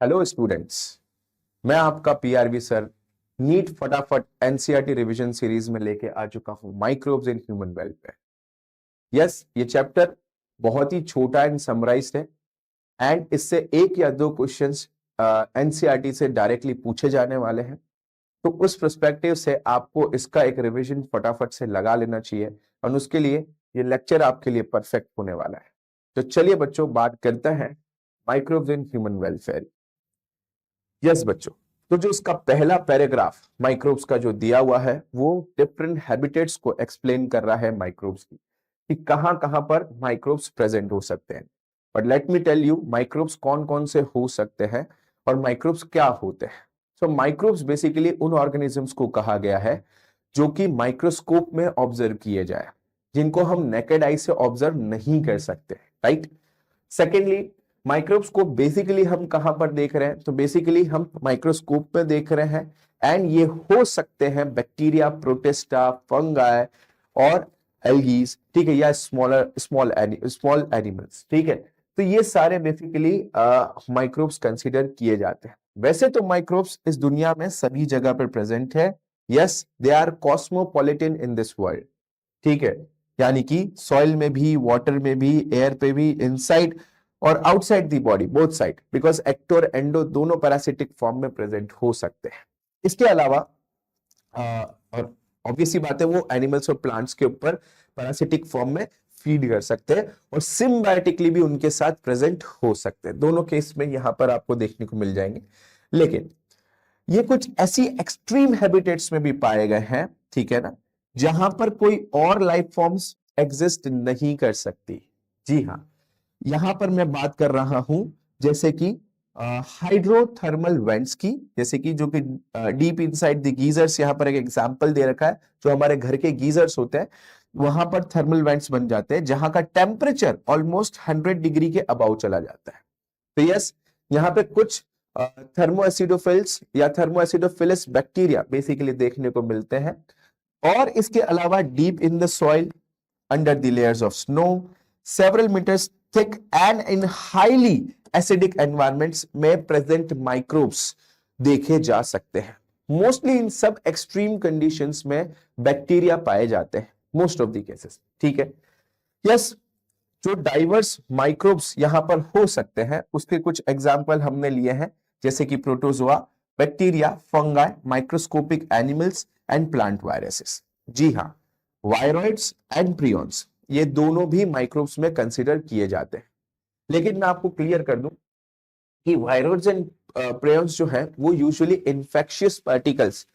Hello students, मैं आपका PRV sir NEET फटाफट एनसीईआरटी रिवीजन सीरीज में लेके आ चुका हूं microbes in human welfare. Yes, ये चैप्टर बहुत ही छोटा एंड समराइज्ड है एंड इससे एक या दो क्वेश्चंस एनसीईआरटी से डायरेक्टली पूछे जाने वाले हैं। तो उस पर्सपेक्टिव से आपको इसका एक रिवीजन फटाफट से लगा लेना चाहिए और उसके लिए ये लेक्चर आपके लिए परफेक्ट होने वाला है। तो चलिए बच्चों, बात करते हैं microbes in human welfare. Yes बच्चों, तो जो इसका पहला पैराग्राफ माइक्रोब्स का जो दिया हुआ है वो डिफरेंट हैबिटेट्स को एक्सप्लेन कर रहा है माइक्रोब्स की, कि कहां कहां पर माइक्रोब्स प्रेजेंट हो सकते हैं। But let me tell you microbes कौन कौन से हो सकते हैं और माइक्रोब्स क्या होते हैं। सो माइक्रोब्स बेसिकली उन ऑर्गेनिजम्स को कहा गया है जो कि माइक्रोस्कोप में ऑब्जर्व किए जाए, जिनको हम नेकेड आई से ऑब्जर्व नहीं कर सकते, राइट। सेकेंडली, माइक्रोस्कोप बेसिकली हम कहां पर देख रहे हैं, तो बेसिकली हम माइक्रोस्कोप में देख रहे हैं एंड ये हो सकते हैं बैक्टीरिया, प्रोटिस्टा, फंगाई और एल्गीज, ठीक है, या स्मॉल एनिमल्स, ठीक है। तो ये सारे बेसिकली माइक्रोब्स कंसीडर किए जाते हैं। वैसे तो माइक्रोब्स इस दुनिया में सभी जगह पर प्रेजेंट है। Yes, they are cosmopolitan in this world, ठीक है, यानी कि सॉइल में भी, वाटर में भी, एयर पे भी, इनसाइड और outside the body, both side, because ecto और एंडो दोनों पैरासिटिक फॉर्म में प्रेजेंट हो सकते हैं। इसके अलावा और ऑब्वियसली बात है वो एनिमल्स और प्लांट्स के ऊपर पैरासिटिक फॉर्म में फीड कर सकते हैं और सिम्बायोटिकली भी उनके साथ प्रेजेंट हो सकते हैं। दोनों केस में यहां पर आपको देखने को मिल जाएंगे। लेकिन ये कुछ ऐसी एक्सट्रीम हैबिटेट्स में भी पाए गए हैं, ठीक है ना, जहां पर कोई और लाइफ फॉर्म्स एग्जिस्ट नहीं कर सकती। जी हाँ, यहां पर मैं बात कर रहा हूं जैसे कि हाइड्रोथर्मल वेंट्स की, जैसे कि जो कि डीप इनसाइड द गीजर्स, यहां पर एक एग्जांपल दे रखा है। जो हमारे घर के गीजर्स होते हैं वहां पर थर्मल वेंट्स बन जाते हैं जहां का टेम्परेचर ऑलमोस्ट 100 डिग्री के अबाउ चला जाता है। तो यस, यहाँ पे कुछ थर्मोएसिडोफिल्स या थर्मोएसिडोफिलस बैक्टीरिया बेसिकली देखने को मिलते हैं। और इसके अलावा deep in the soil, under the layers of snow, several metres thick and in highly acidic environments में प्रेजेंट माइक्रोब्स देखे जा सकते हैं। मोस्टली इन सब एक्सट्रीम कंडीशंस में बैक्टीरिया पाए जाते हैं, मोस्ट ऑफ द केसेस, ठीक है। यस, जो डाइवर्स माइक्रोब्स यहां पर हो सकते हैं उसके कुछ एग्जाम्पल हमने लिए हैं, जैसे कि protozoa, bacteria, fungi, microscopic animals and plant viruses. जी हाँ, वायरॉइड्स एंड प्रियॉन्स ये दोनों भी माइक्रोब्स में कंसिडर किए जाते हैं। लेकिन मैं आपको क्लियर कर दूं कि वायरॉइड्स एंड प्रियॉन्स जो है वो यूजुअली इन्फेक्शियस पार्टिकल्स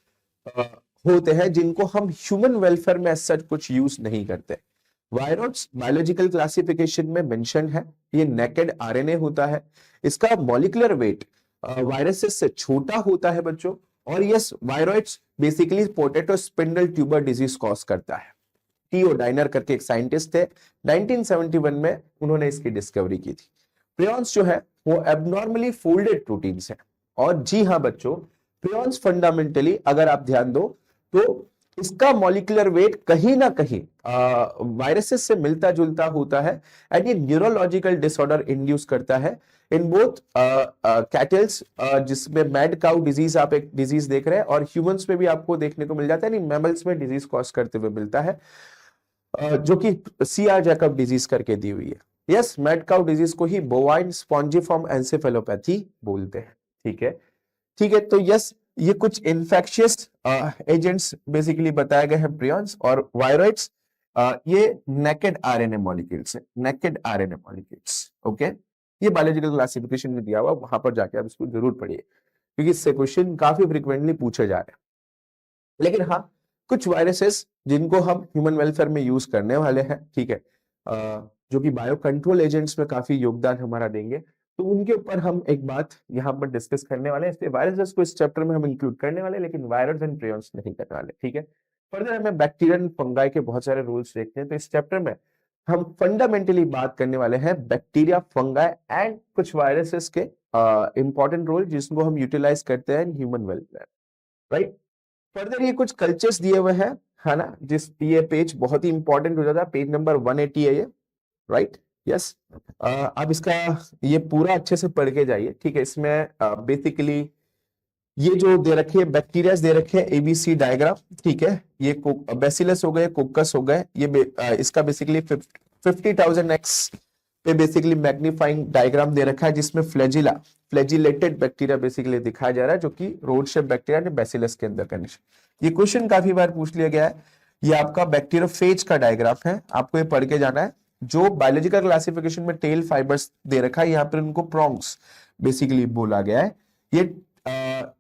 होते हैं जिनको हम ह्यूमन वेलफेयर में सच कुछ यूज नहीं करते। वायरॉइड्स बायोलॉजिकल क्लासिफिकेशन में मेंशन है, ये नेकेड आरएनए होता है। इसका मॉलिक्यूलर वेट वायरसेस से छोटा होता है बच्चों। और yes, viroids basically potato spindle tuber disease cause करता है। टीओ डाइनर करके एक साइंटिस्ट थे, 1971 में उन्होंने इसकी डिस्कवरी की थी। प्रियॉन्स जो है वो एबनॉर्मली फोल्डेड प्रोटीन्स है। और जी हाँ बच्चों, प्रियॉन्स फंडामेंटली अगर आप ध्यान दो तो इसका मॉलिक्यूलर वेट कहीं ना कहीं वायरसेस से मिलता जुलता होता है एंड ये न्यूरोलॉजिकल डिसऑर्डर इंड्यूस करता है इन बोथ कैटल्स, जिसमें मैड काउ डिजीज आप एक डिजीज देख रहे हैं, और ह्यूमंस में भी आपको देखने को मिल जाता है, मैमल्स में डिजीज कॉज करते हुए मिलता है, जो कि सीआर जैकब डिजीज करके दी हुई है। यस, मैड काउ डिजीज को ही बोवाइन स्पॉन्जिफॉर्म एंसेफेलोपैथी बोलते हैं, ठीक है। ठीक है, तो यस, ये कुछ इन्फेक्शियस एजेंट्स बेसिकली बताए गए हैं प्रियॉन्स। और वायरॉइड्स ये नेकेड आरएनए मॉलिक्यूल्स है, नेकेड आरएनए मॉलिक्यूल्स, ओके। ये बायोलॉजिकल क्लासिफिकेशन में दिया हुआ, वहां पर जाके आप इसको जरूर पढ़िए क्योंकि इससे क्वेश्चन काफी फ्रिक्वेंटली पूछे जा रहे हैं। लेकिन हाँ, कुछ वायरसेस जिनको हम ह्यूमन वेलफेयर में यूज करने वाले हैं, ठीक है, जो कि बायो कंट्रोल एजेंट्स में काफी योगदान हमारा देंगे, तो उनके ऊपर हम एक बात यहाँ पर डिस्कस करने वाले हैं। इसलिए वायरसेस को इस चैप्टर में हम इंक्लूड करने वाले हैं, लेकिन वायरस एंड प्रियॉन्स नहीं करने वाले, ठीक है। फर्दर हमें बैक्टीरिया एंड फंगाई के बहुत सारे रूल्स देखते हैं, तो इस चैप्टर में हम फंडामेंटली बात करने वाले हैं बैक्टीरिया, फंगाई एंड कुछ वायरसेस के इंपॉर्टेंट रोल जिसको हम यूटिलाइज करते हैं ह्यूमन वेलफेयर, राइट। फर्दर ये कुछ कल्चर्स दिए हुए हैं, है ना, जिस ये पेज बहुत ही इंपॉर्टेंट हो जाता है, पेज नंबर 180 है ये, राइट। यस आप इसका ये पूरा अच्छे से पढ़ के जाइए, ठीक है। इसमें बेसिकली ये जो दे रखे हैं बैक्टीरिया दे रखे हैं एबीसी डायग्राम, ठीक है। ये बेसिलस हो गए, कोकस हो गए, ये इसका बेसिकली 50,000x पे बेसिकली मैग्नीफाइंग डायग्राम दे रखा है, जिसमें फ्लैजिलेटेड बैक्टीरिया बेसिकली दिखाया जा रहा है, जो कि रोड शेप बैक्टीरिया ने बेसिलस के अंदर कंडीशन। ये क्वेश्चन काफी बार पूछ लिया गया है। ये आपका बैक्टीरियोफेज का डायग्राम है, आपको ये पढ़ के जाना है। जो बायोलॉजिकल क्लासिफिकेशन में टेल फाइबर्स दे रखा है, यहाँ पर उनको प्रोंग्स बेसिकली बोला गया है। ये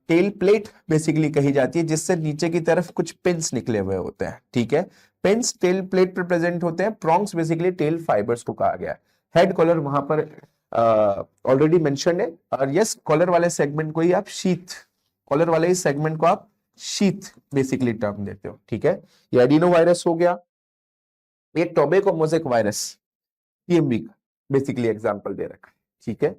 टेल प्लेट बेसिकली कही जाती है, जिससे नीचे की तरफ कुछ पिंस निकले हुए होते हैं, ठीक है। पिंस टेल प्लेट पर प्रेजेंट होते हैं, प्रोंग्स बेसिकली टेल फाइबर्स को कहा गया है। हेड कॉलर वहां पर ऑलरेडी मेंशन है, और यस कॉलर वाले सेगमेंट को ही आप शीथ, कॉलर वाले ही सेगमेंट को आप शीथ बेसिकली टर्म देते हो, ठीक है। ये एडिनो वायरस हो गया, ये टोबैको मोज़ेक वायरस, टीएमवी का बेसिकली एग्जांपल दे रखा है, ठीक है।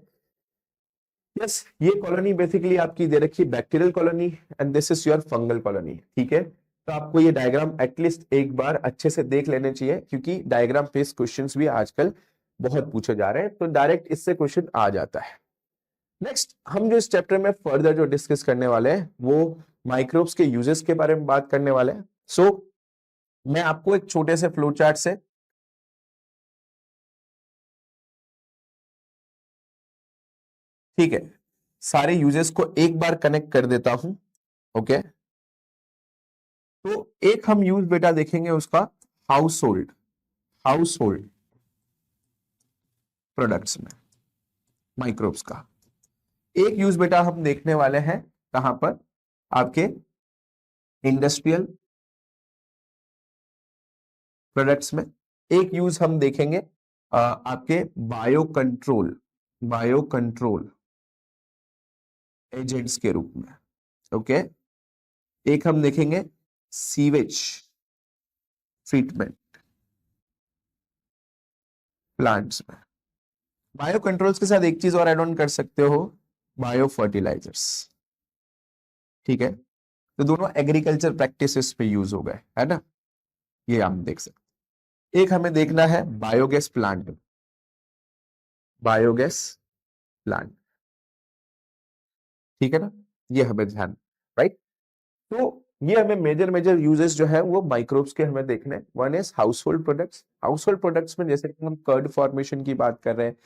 यस ये कॉलोनी बेसिकली आपकी दे रखी है bacterial colony, and this is your fungal colony, ठीक है। तो आपको ये डायग्राम एटलीस्ट एक बार अच्छे से देख लेने चाहिए, क्योंकि डायग्राम बेस्ड क्वेश्चंस भी आजकल बहुत पूछे जा रहे हैं, तो डायरेक्ट इससे क्वेश्चन आ जाता है। नेक्स्ट हम जो इस चैप्टर में फर्दर जो डिस्कस करने वाले हैं, वो माइक्रोब्स के यूजेस के बारे में बात करने वाले हैं। सो मैं आपको एक छोटे से फ्लो चार्ट से ठीक है सारे यूजेस को एक बार कनेक्ट कर देता हूं, ओके। तो एक हम यूज बेटा देखेंगे उसका हाउस होल्ड प्रोडक्ट्स में माइक्रोब्स का। एक यूज बेटा हम देखने वाले हैं कहां पर, आपके इंडस्ट्रियल प्रोडक्ट्स में। एक यूज हम देखेंगे आपके बायो कंट्रोल एजेंट्स के रूप में, ओके। एक हम देखेंगे सीवेज ट्रीटमेंट प्लांट्स में। बायो कंट्रोल्स के साथ एक चीज और एड ऑन कर सकते हो, बायो फर्टिलाइजर्स, ठीक है। तो दोनों एग्रीकल्चर प्रैक्टिसेस पे यूज हो गए, है ना। ये हम देख सकते। एक हमें देखना है बायोगैस प्लांट, ठीक है ना। ये हमें ध्यान, राइट। तो ये हमें मेजर यूजेस जो है वो माइक्रोब्स के हमें देखने। One is house hold products में जैसे कि हम कर्ड फॉर्मेशन की बात कर रहे हैं,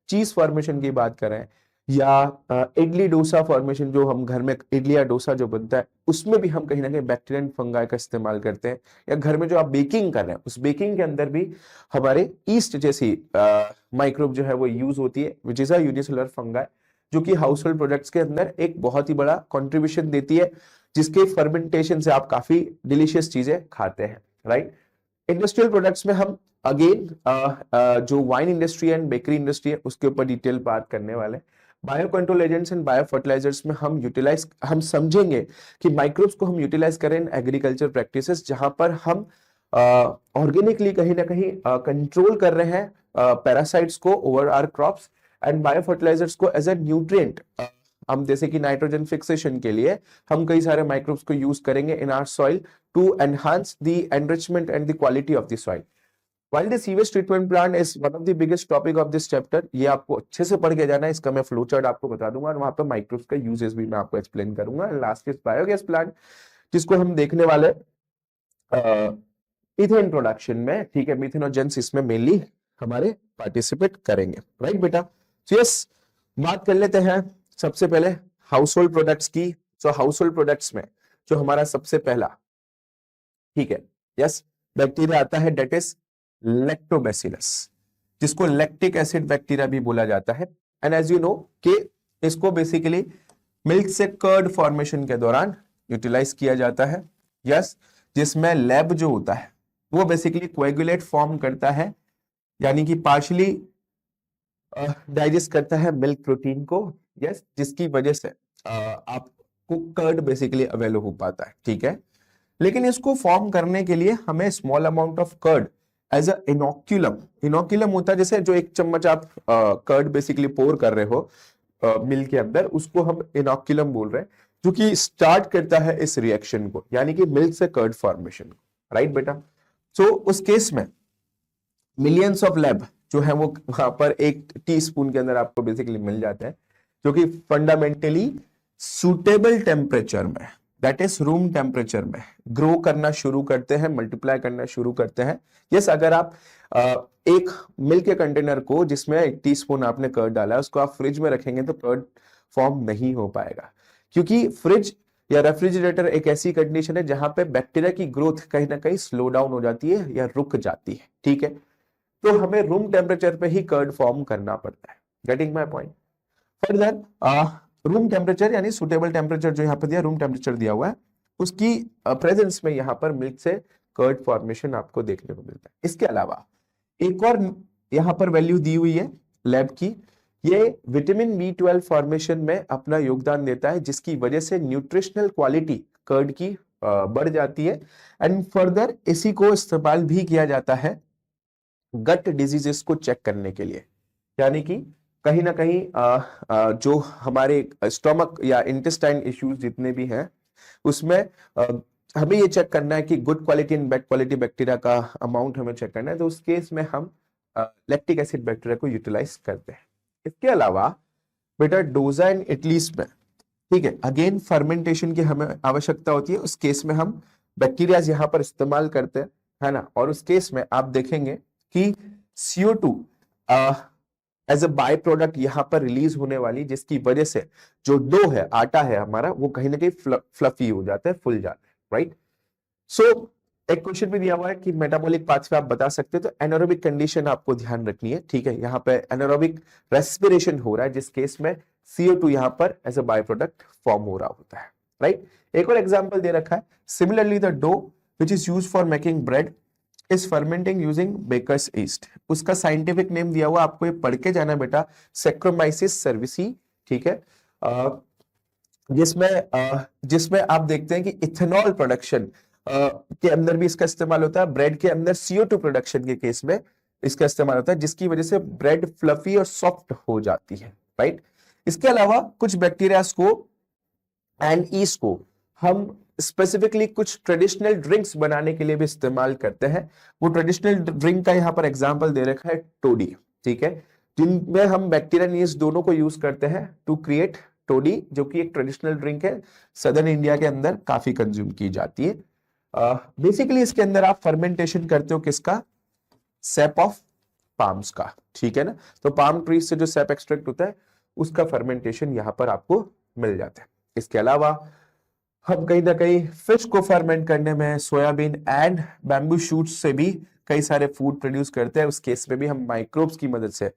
चीज फॉर्मेशन की बात कर रहे हैं, या इडली डोसा फॉर्मेशन, जो हम घर में इडली या डोसा जो बनता है, उसमें भी हम कहीं ना कहीं बैक्टीरिया एंड फंगाई का इस्तेमाल करते हैं। या घर में जो आप बेकिंग कर रहे हैं, उस बेकिंग के अंदर भी हमारे ईस्ट जैसी माइक्रोब जो है वो यूज होती है, which is a unicellular fungi, जो कि हाउस होल्ड प्रोडक्ट्स के अंदर एक बहुत ही बड़ा कंट्रीब्यूशन देती है, जिसके फर्मेंटेशन से आप काफी डिलीशियस चीजें खाते हैं, राइट। इंडस्ट्रियल प्रोडक्ट्स में हम अगेन जो wine industry and bakery industry है उसके ऊपर डिटेल बात करने वाले हैं। Bio control agents and bio fertilizers में हम समझेंगे कि माइक्रोब्स को हम यूटिलाइज करें इन एग्रीकल्चर प्रैक्टिसेस, जहां पर हम ऑर्गेनिकली कहीं ना कहीं कंट्रोल कर रहे हैं पैरासाइट्स को over our crops, and bio fertilizers को एज ए न्यूट्रिएंट हम जैसे कि नाइट्रोजन फिक्सेशन के लिए हम कई सारे माइक्रोब्स को यूज करेंगे in our soil to enhance the enrichment and the quality of the soil. While the sewage treatment plant is one of the biggest topic of this chapter, ये आपको अच्छे से पढ़ के जाना है, इसका मैं फ्लो चार्ट आपको बता दूंगा, और वहां पे माइक्रोब्स का यूजेस भी मैं आपको एक्सप्लेन करूंगा। लास्ट इज बायोगैस प्लांट, जिसको हम देखने वाले इथेन प्रोडक्शन में, ठीक है। मिथेनोजेंस इसमें मेनली हमारे पार्टिसिपेट करेंगे, राइट बेटा। तो यस बात कर लेते हैं सबसे पहले हाउस होल्ड प्रोडक्ट्स की। तो हाउस होल्ड प्रोडक्ट्स में जो हमारा सबसे पहला, ठीक है, यस बैक्टीरिया आता है, डेट इज लैक्टोबैसिलस, जिसको लैक्टिक एसिड बैक्टीरिया भी बोला जाता है। एंड एज यू नो कि इसको बेसिकली मिल्क से कर्ड फॉर्मेशन के दौरान यूटिलाइज किया जाता है, यस, जिसमें लैब जो होता है वो बेसिकली कोएगुलेट फॉर्म करता है, यानी कि पार्शली डाइजेस्ट करता है मिल्क प्रोटीन को, यस, जिसकी वजह से आपको कर्ड बेसिकली अवेल हो पाता है, ठीक है। लेकिन इसको फॉर्म करने के लिए हमें small amount of curd as a inoculum होता है, जैसे जो एक चम्मच आप कर्ड बेसिकली पोर कर रहे हो मिल्क के अंदर, उसको हम इनोक्यूलम बोल रहे हैं, जो कि स्टार्ट करता है इस रिएक्शन को, यानी कि मिल्क से कर्ड फॉर्मेशन को, राइट बेटा। सो उस केस में मिलियंस ऑफ लैब जो है वो वहां पर 1 टीस्पून के अंदर आपको बेसिकली मिल जाता है, जो कि फंडामेंटली सुटेबल टेम्परेचर में, दैट इज रूम टेम्परेचर में ग्रो करना शुरू करते हैं, मल्टीप्लाई करना शुरू करते हैं। यस, अगर आप एक मिल्क के कंटेनर को जिसमें 1 टीस्पून आपने कर्ड डाला है उसको आप फ्रिज में रखेंगे तो कर्ड फॉर्म नहीं हो पाएगा, क्योंकि फ्रिज या रेफ्रिजरेटर एक ऐसी कंडीशन है जहां पे बैक्टीरिया की ग्रोथ कहीं ना कहीं स्लो डाउन हो जाती है या रुक जाती है। ठीक है, तो हमें रूम टेम्परेचर पे ही कर्ड फॉर्म करना पड़ता है। Getting my point? Further room temperature यानी सुटेबल टेम्परेचर जो यहाँ पे दिया, रूम टेम्परेचर दिया हुआ है, उसकी प्रेजेंस में यहाँ पर मिल्क से कर्ड फॉर्मेशन आपको देखने को मिलता है। इसके अलावा एक और यहाँ पर वैल्यू दी हुई है लैब की, ये विटामिन B12 फॉर्मेशन में अपना योगदान देता है, जिसकी वजह से न्यूट्रिशनल क्वालिटी कर्ड की बढ़ जाती है। एंड फर्दर इसी को इस्तेमाल भी किया जाता है गट डिजीजेस को चेक करने के लिए, यानी कि कहीं ना कहीं जो हमारे स्टोमक या इंटेस्टाइन इश्यूज जितने भी हैं उसमें हमें ये चेक करना है कि good quality and bad quality bacteria का अमाउंट हमें चेक करना है, तो उस केस में हम लैक्टिक एसिड बैक्टीरिया को यूटिलाइज करते हैं। इसके अलावा बेटा डोजा एंड इटलीस में, ठीक है, अगेन फर्मेंटेशन की हमें आवश्यकता होती है, उस केस में हम बैक्टीरिया यहाँ पर इस्तेमाल करते हैं, है ना। और उस केस में आप देखेंगे कि CO2 as a by product यहाँ पर रिलीज होने वाली, जिसकी वजह से जो डो है, आटा है हमारा, वो कहीं ना कहीं फ्लफी हो जाता है, फुल जाता है, राइट। सो एक क्वेश्चन भी दिया हुआ है कि मेटाबॉलिक पाथवे आप बता सकते हो, तो एनारोबिक कंडीशन आपको ध्यान रखनी है। ठीक है, यहाँ पे एनारोबिक रेस्पिरेशन हो रहा है, जिस केस में CO2 यहाँ पर as a by product form हो रहा होता है, राइट। एक और एग्जांपल दे रखा है, similarly the dough which is used for making bread is fermenting using baker's yeast. उसका साइंटिफिक नेम दिया हुआ, आपको ये पढ़ के जाना बेटा, सेक्रोमाइसिस सर्विसी। ठीक है, जिसमें आप देखते हैं कि इथेनॉल प्रोडक्शन के अंदर भी इसका इस्तेमाल होता है, ब्रेड के अंदर CO2 प्रोडक्शन के केस में इसका इस्तेमाल होता है, जिसकी वजह से ब्रेड फ्लफी और सॉफ्ट हो जाती है, राइट। इसके अलावा कुछ बैक्टीरियाज को एंड ईस्ट को हम स्पेसिफिकली कुछ ट्रेडिशनल ड्रिंक्स बनाने के लिए भी इस्तेमाल करते हैं। वो ट्रेडिशनल ड्रिंक का यहाँ पर एग्जांपल दे रखा है टोडी, ठीक है, जिनमें हम बैक्टीरिया एंड ईस्ट दोनों को यूज करते हैं टू क्रिएट टोडी, जो कि एक ट्रेडिशनल ड्रिंक है, सदर्न इंडिया के अंदर काफी कंज्यूम की जाती है। बेसिकली इसके अंदर आप फर्मेंटेशन करते हो किसका? सेप ऑफ पाम्स का, ठीक है ना। तो पाम ट्री से जो सेप एक्सट्रैक्ट होता है उसका फर्मेंटेशन यहाँ पर आपको मिल जाता है। इसके अलावा हम कहीं ना कहीं फिश को फर्मेंट करने में सोयाबीन एंड बैम्बू शूट से भी कई सारे फूड प्रोड्यूस करते हैं, उस केस में भी हम माइक्रोब्स की मदद से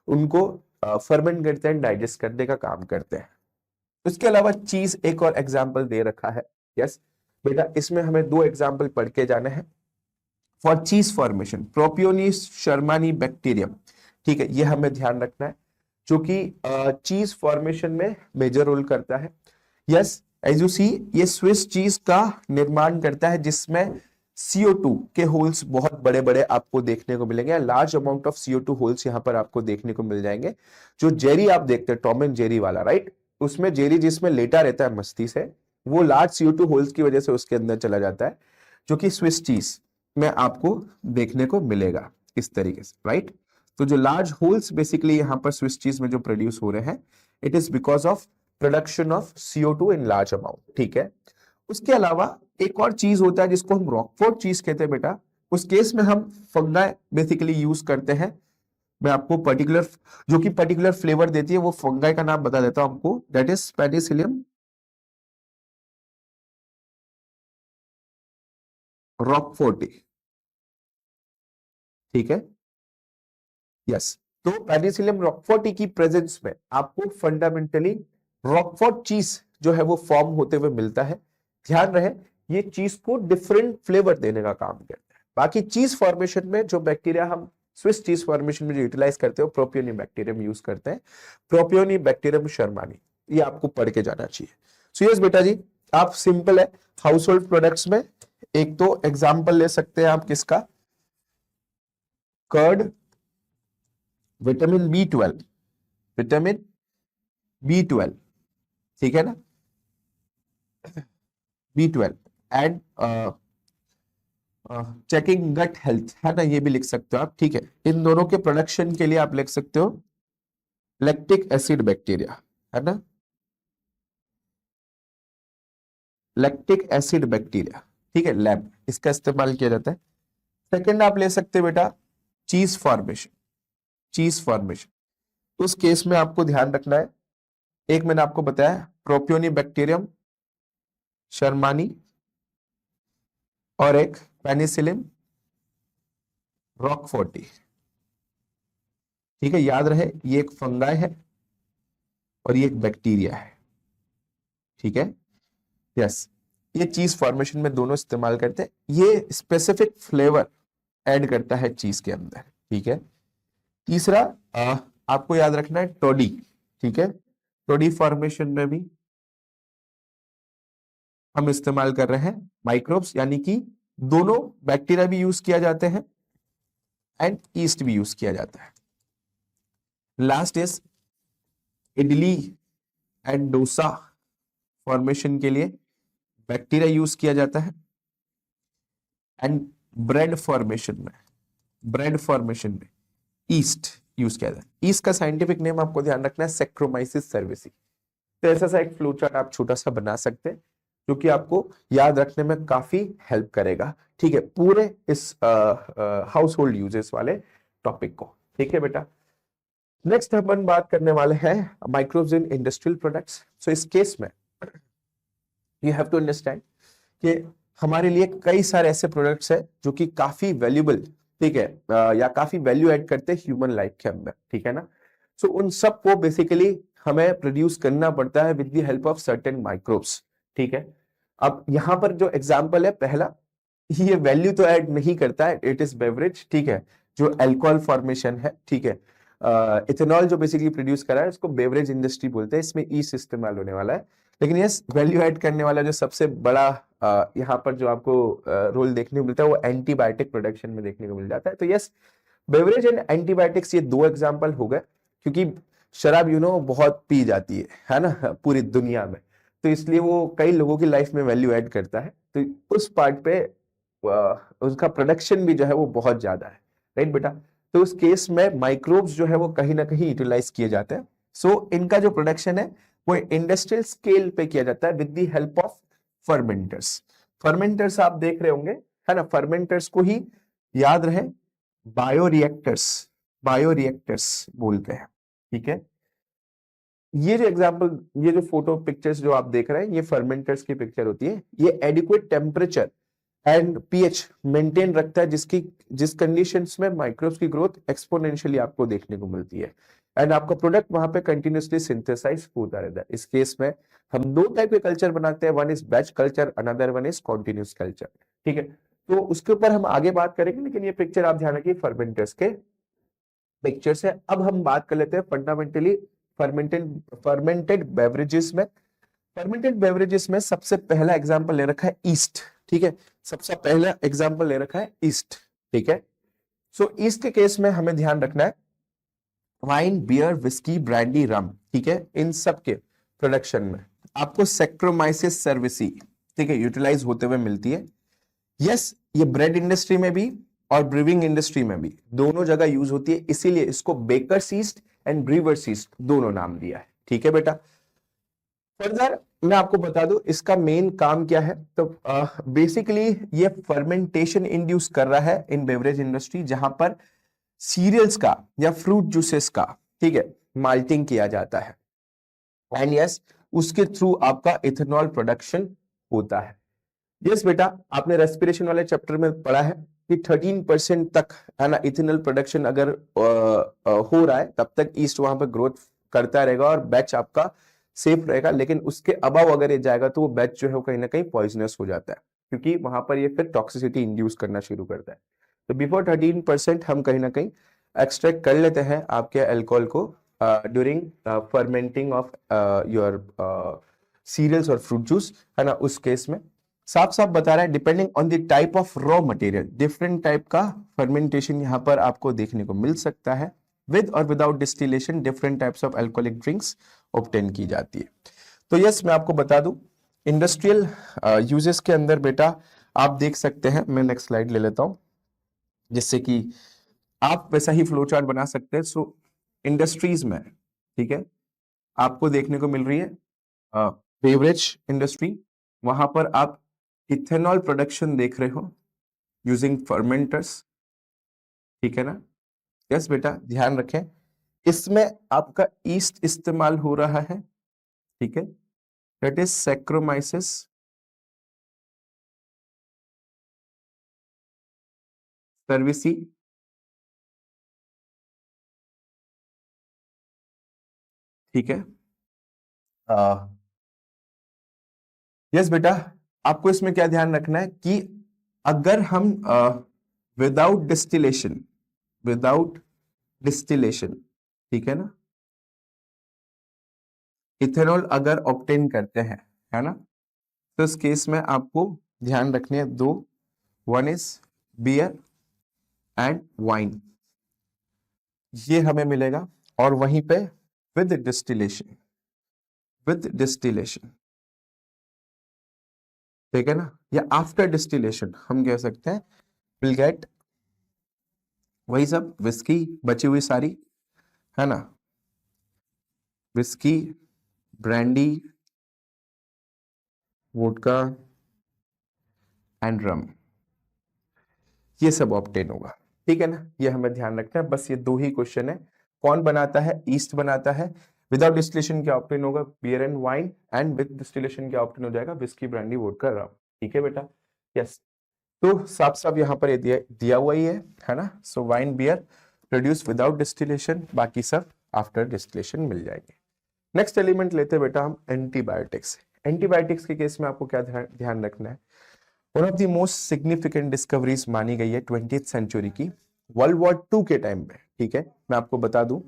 उनको फर्मेंट करते हैं, डाइजेस्ट करने का काम करते हैं। उसके अलावा चीज एक और एग्जाम्पल दे रखा है। यस बेटा, इसमें हमें 2 एग्जाम्पल पढ़ के जाना है। फॉर चीज फॉर्मेशन प्रोपियोनिस शर्मानी बैक्टीरियम, ठीक है, ये हमें ध्यान रखना है, जो कि चीज फॉर्मेशन में मेजर रोल करता है। यस, एज यू सी ये स्विस चीज का निर्माण करता है, जिसमें CO2 के होल्स बहुत बड़े बड़े आपको देखने को मिलेंगे, large amount of CO2 holes यहाँ पर आपको देखने को मिल जाएंगे। जो जेरी आप देखते हैं, टॉम एंड जेरी वाला, राइट, उसमें जेरी जिसमें लेटा रहता है मस्ती से, वो लार्ज CO2 होल्स की वजह से उसके अंदर चला जाता है, जो कि स्विस चीज में आपको देखने को मिलेगा इस तरीके से, राइट। तो जो लार्ज होल्स बेसिकली यहाँ पर स्विस चीज में जो प्रोड्यूस हो रहे हैं, it is because of production of CO2 in large amount, ठीक है। उसके अलावा एक और चीज होता है जिसको हम रॉकफोर्ट चीज कहते हैं बेटा, उस केस में हम फंगाई बेसिकली यूज करते हैं। मैं आपको पर्टिकुलर जो कि पर्टिकुलर फ्लेवर देती है वो फंगाई का नाम बता देता हूं आपको, दैट इज पेनिसिलियम रॉकफोर्टी, ठीक है। यस, तो पेनिसिलियम रॉकफोर्टी की प्रेजेंस में आपको फंडामेंटली रॉकफोर्ट चीज जो है वो फॉर्म होते हुए मिलता है। ध्यान रहे, ये चीज को डिफरेंट फ्लेवर देने का काम करता है। बाकी चीज फॉर्मेशन में जो बैक्टीरिया हम स्विस चीज फॉर्मेशन में जो यूटिलाइज करते हो, प्रोपियोनी बैक्टीरियम यूज करते हैं, प्रोपियोनी बैक्टीरियम शर्मानी, ये आपको पढ़ के जाना चाहिए। सो यस बेटा जी, आप सिंपल है हाउस होल्ड प्रोडक्ट्स में एक तो एग्जाम्पल ले सकते हैं आप किसका? कर्ड, विटामिन B12, ठीक है ना, B12 and checking gut health है ना, ये भी लिख सकते हो आप, ठीक है। इन दोनों के प्रोडक्शन के लिए आप लिख सकते हो लैक्टिक एसिड बैक्टीरिया, है ना, लैक्टिक एसिड बैक्टीरिया, ठीक है, लैब इसका इस्तेमाल किया जाता है। सेकंड आप ले सकते हो बेटा चीज फॉर्मेशन, चीज फॉर्मेशन। उस केस में आपको ध्यान रखना है, एक मैंने आपको बताया प्रोपियोनी बैक्टीरियम शर्मानी और एक पेनिसिलिन रॉकफोर्टी, ठीक है, याद रहे ये एक फंगाई है और ये एक बैक्टीरिया है, ठीक है, यस। ये चीज फॉर्मेशन में दोनों इस्तेमाल करते हैं, ये स्पेसिफिक फ्लेवर ऐड करता है चीज के अंदर, ठीक है। तीसरा आपको याद रखना है टोडी, ठीक है, टोडी फॉर्मेशन में भी हम इस्तेमाल कर रहे हैं माइक्रोब्स, यानी कि दोनों बैक्टीरिया भी यूज किया जाते हैं एंड ईस्ट भी यूज किया जाता है। Last is idli and dosa formation के लिए बैक्टीरिया यूज किया जाता है एंड ब्रेड फॉर्मेशन में ईस्ट यूज किया जाता है। ईस्ट का साइंटिफिक नेम आपको ध्यान रखना है सेक्रोमाइसिस सर्विसी। तो ऐसा सा एक फ्लो चार्ट आप छोटा सा बना सकते हैं जो कि आपको याद रखने में काफी हेल्प करेगा, ठीक है, पूरे इस हाउस होल्ड यूजेस वाले टॉपिक को, ठीक है बेटा। नेक्स्ट अपन बात करने वाले हैं माइक्रोब्स इन इंडस्ट्रियल प्रोडक्ट्स। सो इस केस में यू हैव टू अंडरस्टैंड कि हमारे लिए कई सारे ऐसे प्रोडक्ट्स हैं जो कि काफी वैल्यूबल, ठीक है, या काफी वैल्यू ऐड करते हैं ह्यूमन लाइफ के अंदर, ठीक है ना। सो उन सब को बेसिकली हमें प्रोड्यूस करना पड़ता है with the help of certain microbes, ठीक है। अब यहां पर जो एग्जांपल है पहला, ये वैल्यू तो ऐड नहीं करता है, इट इज बेवरेज, ठीक है, जो अल्कोहल फॉर्मेशन है, ठीक है। इथेनॉल जो बेसिकली प्रोड्यूस करा है उसको बेवरेज इंडस्ट्री बोलते हैं, इसमें ईस्ट इस्तेमाल होने वाला है। लेकिन यस, वैल्यू ऐड करने वाला जो सबसे बड़ा यहाँ पर जो आपको रोल देखने को मिलता है वो एंटीबायोटिक प्रोडक्शन में देखने को मिल जाता है। तो यस, बेवरेज एंड एंटीबायोटिक्स ये दो एग्जांपल हो गए, क्योंकि शराब बहुत पी जाती है ना, पूरी दुनिया में, तो इसलिए वो कई लोगों की लाइफ में वैल्यू ऐड करता है। तो उस पार्ट पे उसका प्रोडक्शन भी जो है वो बहुत ज्यादा है, राइट बेटा। तो उस केस में माइक्रोब्स जो है वो कहीं ना कहीं यूटिलाइज किए जाते हैं। सो इनका जो प्रोडक्शन है वो इंडस्ट्रियल स्केल पे किया जाता है with the help of fermenters. Fermenters आप देख रहे होंगे, है ना, फर्मेंटर्स को ही याद रहे बायोरिएक्टर्स बोलते हैं, ठीक है। ये जो एग्जांपल, ये जो फोटो पिक्चर्स जो आप देख रहे हैं, ये फर्मेंटर्स की पिक्चर होती है। ये adequate temperature and pH maintain रखता है, जिस कंडीशंस में माइक्रोब्स की ग्रोथ एक्सपोनेंशियली आपको देखने को मिलती है एंड आपका प्रोडक्ट वहां पे कंटिन्यूअसली सिंथेसाइज होता रहता है। इस केस में हम दो टाइप के कल्चर बनाते हैं, one is batch culture, another one is continuous culture, ठीक है। तो उसके ऊपर हम आगे बात करेंगे, लेकिन ये पिक्चर आप ध्यान रखिए फर्मेंटर्स के पिक्चर्स है। अब हम बात कर लेते हैं फंडामेंटली फर्मेंटेड बेवरेजेस में। फर्मेंटेड बेवरेजेस में सबसे पहला एग्जांपल ले रखा है ईस्ट, ठीक है, सबसे पहला एग्जांपल ले रखा है ईस्ट, ठीक है। सो ईस्ट के केस में हमें ध्यान रखना है वाइन, बियर, विस्की, ब्रांडी, रम, ठीक है, इन सब के प्रोडक्शन में आपको सेक्रोमाइसिस सर्विसी, ठीक है, यूटिलाइज होते हुए मिलती है। यस, ये ब्रेड इंडस्ट्री में भी और ब्रूइंग इंडस्ट्री में भी दोनों जगह यूज होती है, इसीलिए इसको bakers yeast and brewers yeast दोनों नाम दिया है, ठीक है बेटा। फर्दर मैं आपको बता दूं इसका मेन काम क्या है। तो बेसिकली ये फर्मेंटेशन इंड्यूस कर रहा है इन बेवरेज इंडस्ट्री, जहां पर सीरियल्स का या फ्रूट जूसेस का, ठीक है, माल्टिंग किया जाता है एंड यस, उसके थ्रू आपका इथेनॉल प्रोडक्शन होता है। यस बेटा, आपने रेस्पिरेशन वाले चैप्टर में पढ़ा है कि 13% तक, है ना, इथेनॉल प्रोडक्शन अगर हो रहा है तब तक ईस्ट वहां पर ग्रोथ करता रहेगा और बैच आपका सेफ रहेगा। लेकिन उसके अबाव अगर ये जाएगा तो वो बैच जो है वो कहीं ना कहीं पॉइजनस हो जाता है, क्योंकि वहां पर ये फिर टॉक्सिसिटी इंड्यूस करना शुरू करता है। तो बिफोर 13% हम कहीं ना कहीं एक्सट्रैक्ट कर लेते हैं आपके अल्कोहल को during fermenting of your cereals और फ्रूट जूस, है ना। उस केस में साफ साफ बता रहा है depending on the type of raw material, different type का फर्मेंटेशन यहाँ पर आपको देखने को मिल सकता है। विद और without distillation different types of alcoholic drinks obtain की जाती है। तो यस, मैं आपको बता दूं इंडस्ट्रियल यूजेस के अंदर बेटा आप देख सकते हैं, मैं नेक्स्ट स्लाइड ले लेता हूं जिससे कि आप वैसा ही फ्लो चार्ट बना सकते हैं। सो इंडस्ट्रीज में, ठीक है, आपको देखने को मिल रही है बेवरेज इंडस्ट्री, वहां पर आप इथेनॉल प्रोडक्शन देख रहे हो यूजिंग फर्मेंटर्स, ठीक है ना। यस बेटा, ध्यान रखें, इसमें आपका ईस्ट इस्तेमाल हो रहा है, ठीक है, दैट इज सैक्रोमाइसिस, सर्विसी, ठीक है। यस बेटा, आपको इसमें क्या ध्यान रखना है कि अगर हम विदाउट डिस्टिलेशन, विदाउट डिस्टिलेशन, ठीक है ना, इथेनॉल अगर ऑब्टेन करते हैं, है ना, तो इस केस में आपको ध्यान रखने हैं दो, one is beer and wine, ये हमें मिलेगा। और वहीं पे विद डिस्टिलेशन, विद डिस्टिलेशन, ठीक है ना, या आफ्टर डिस्टिलेशन हम कह सकते हैं, विल गेट वही सब विस्की बची हुई सारी, है ना, विस्की, ब्रांडी, वोडका एंड रम, ये सब ऑब्टेन होगा, ठीक है ना। ये हमें ध्यान रखना है, बस ये दो ही क्वेश्चन है। कौन बनाता है? ईस्ट बनाता है। विदाउट डिस्टिलेशन क्या ऑब्टेन होगा? Beer and wine, and with distillation क्या ऑब्टेन हो जाएगा? विस्की, ब्रांडी, वोडका, रम, ठीक है बेटा। यस, तो साफ साफ यहाँ पर ये दिया हुआ ही है ना। So wine, beer produce without distillation, बाकी सब आफ्टर डिस्टिलेशन मिल जाएंगे। नेक्स्ट एलिमेंट लेते हैं बेटा हम एंटीबायोटिक्स। एंटीबायोटिक्स के केस में आपको क्या ध्यान रखना है? One of the most significant discoveries मानी गई है 20th सेंचुरी की, वर्ल्ड वॉर 2 के टाइम में, ठीक है। मैं आपको बता दूं,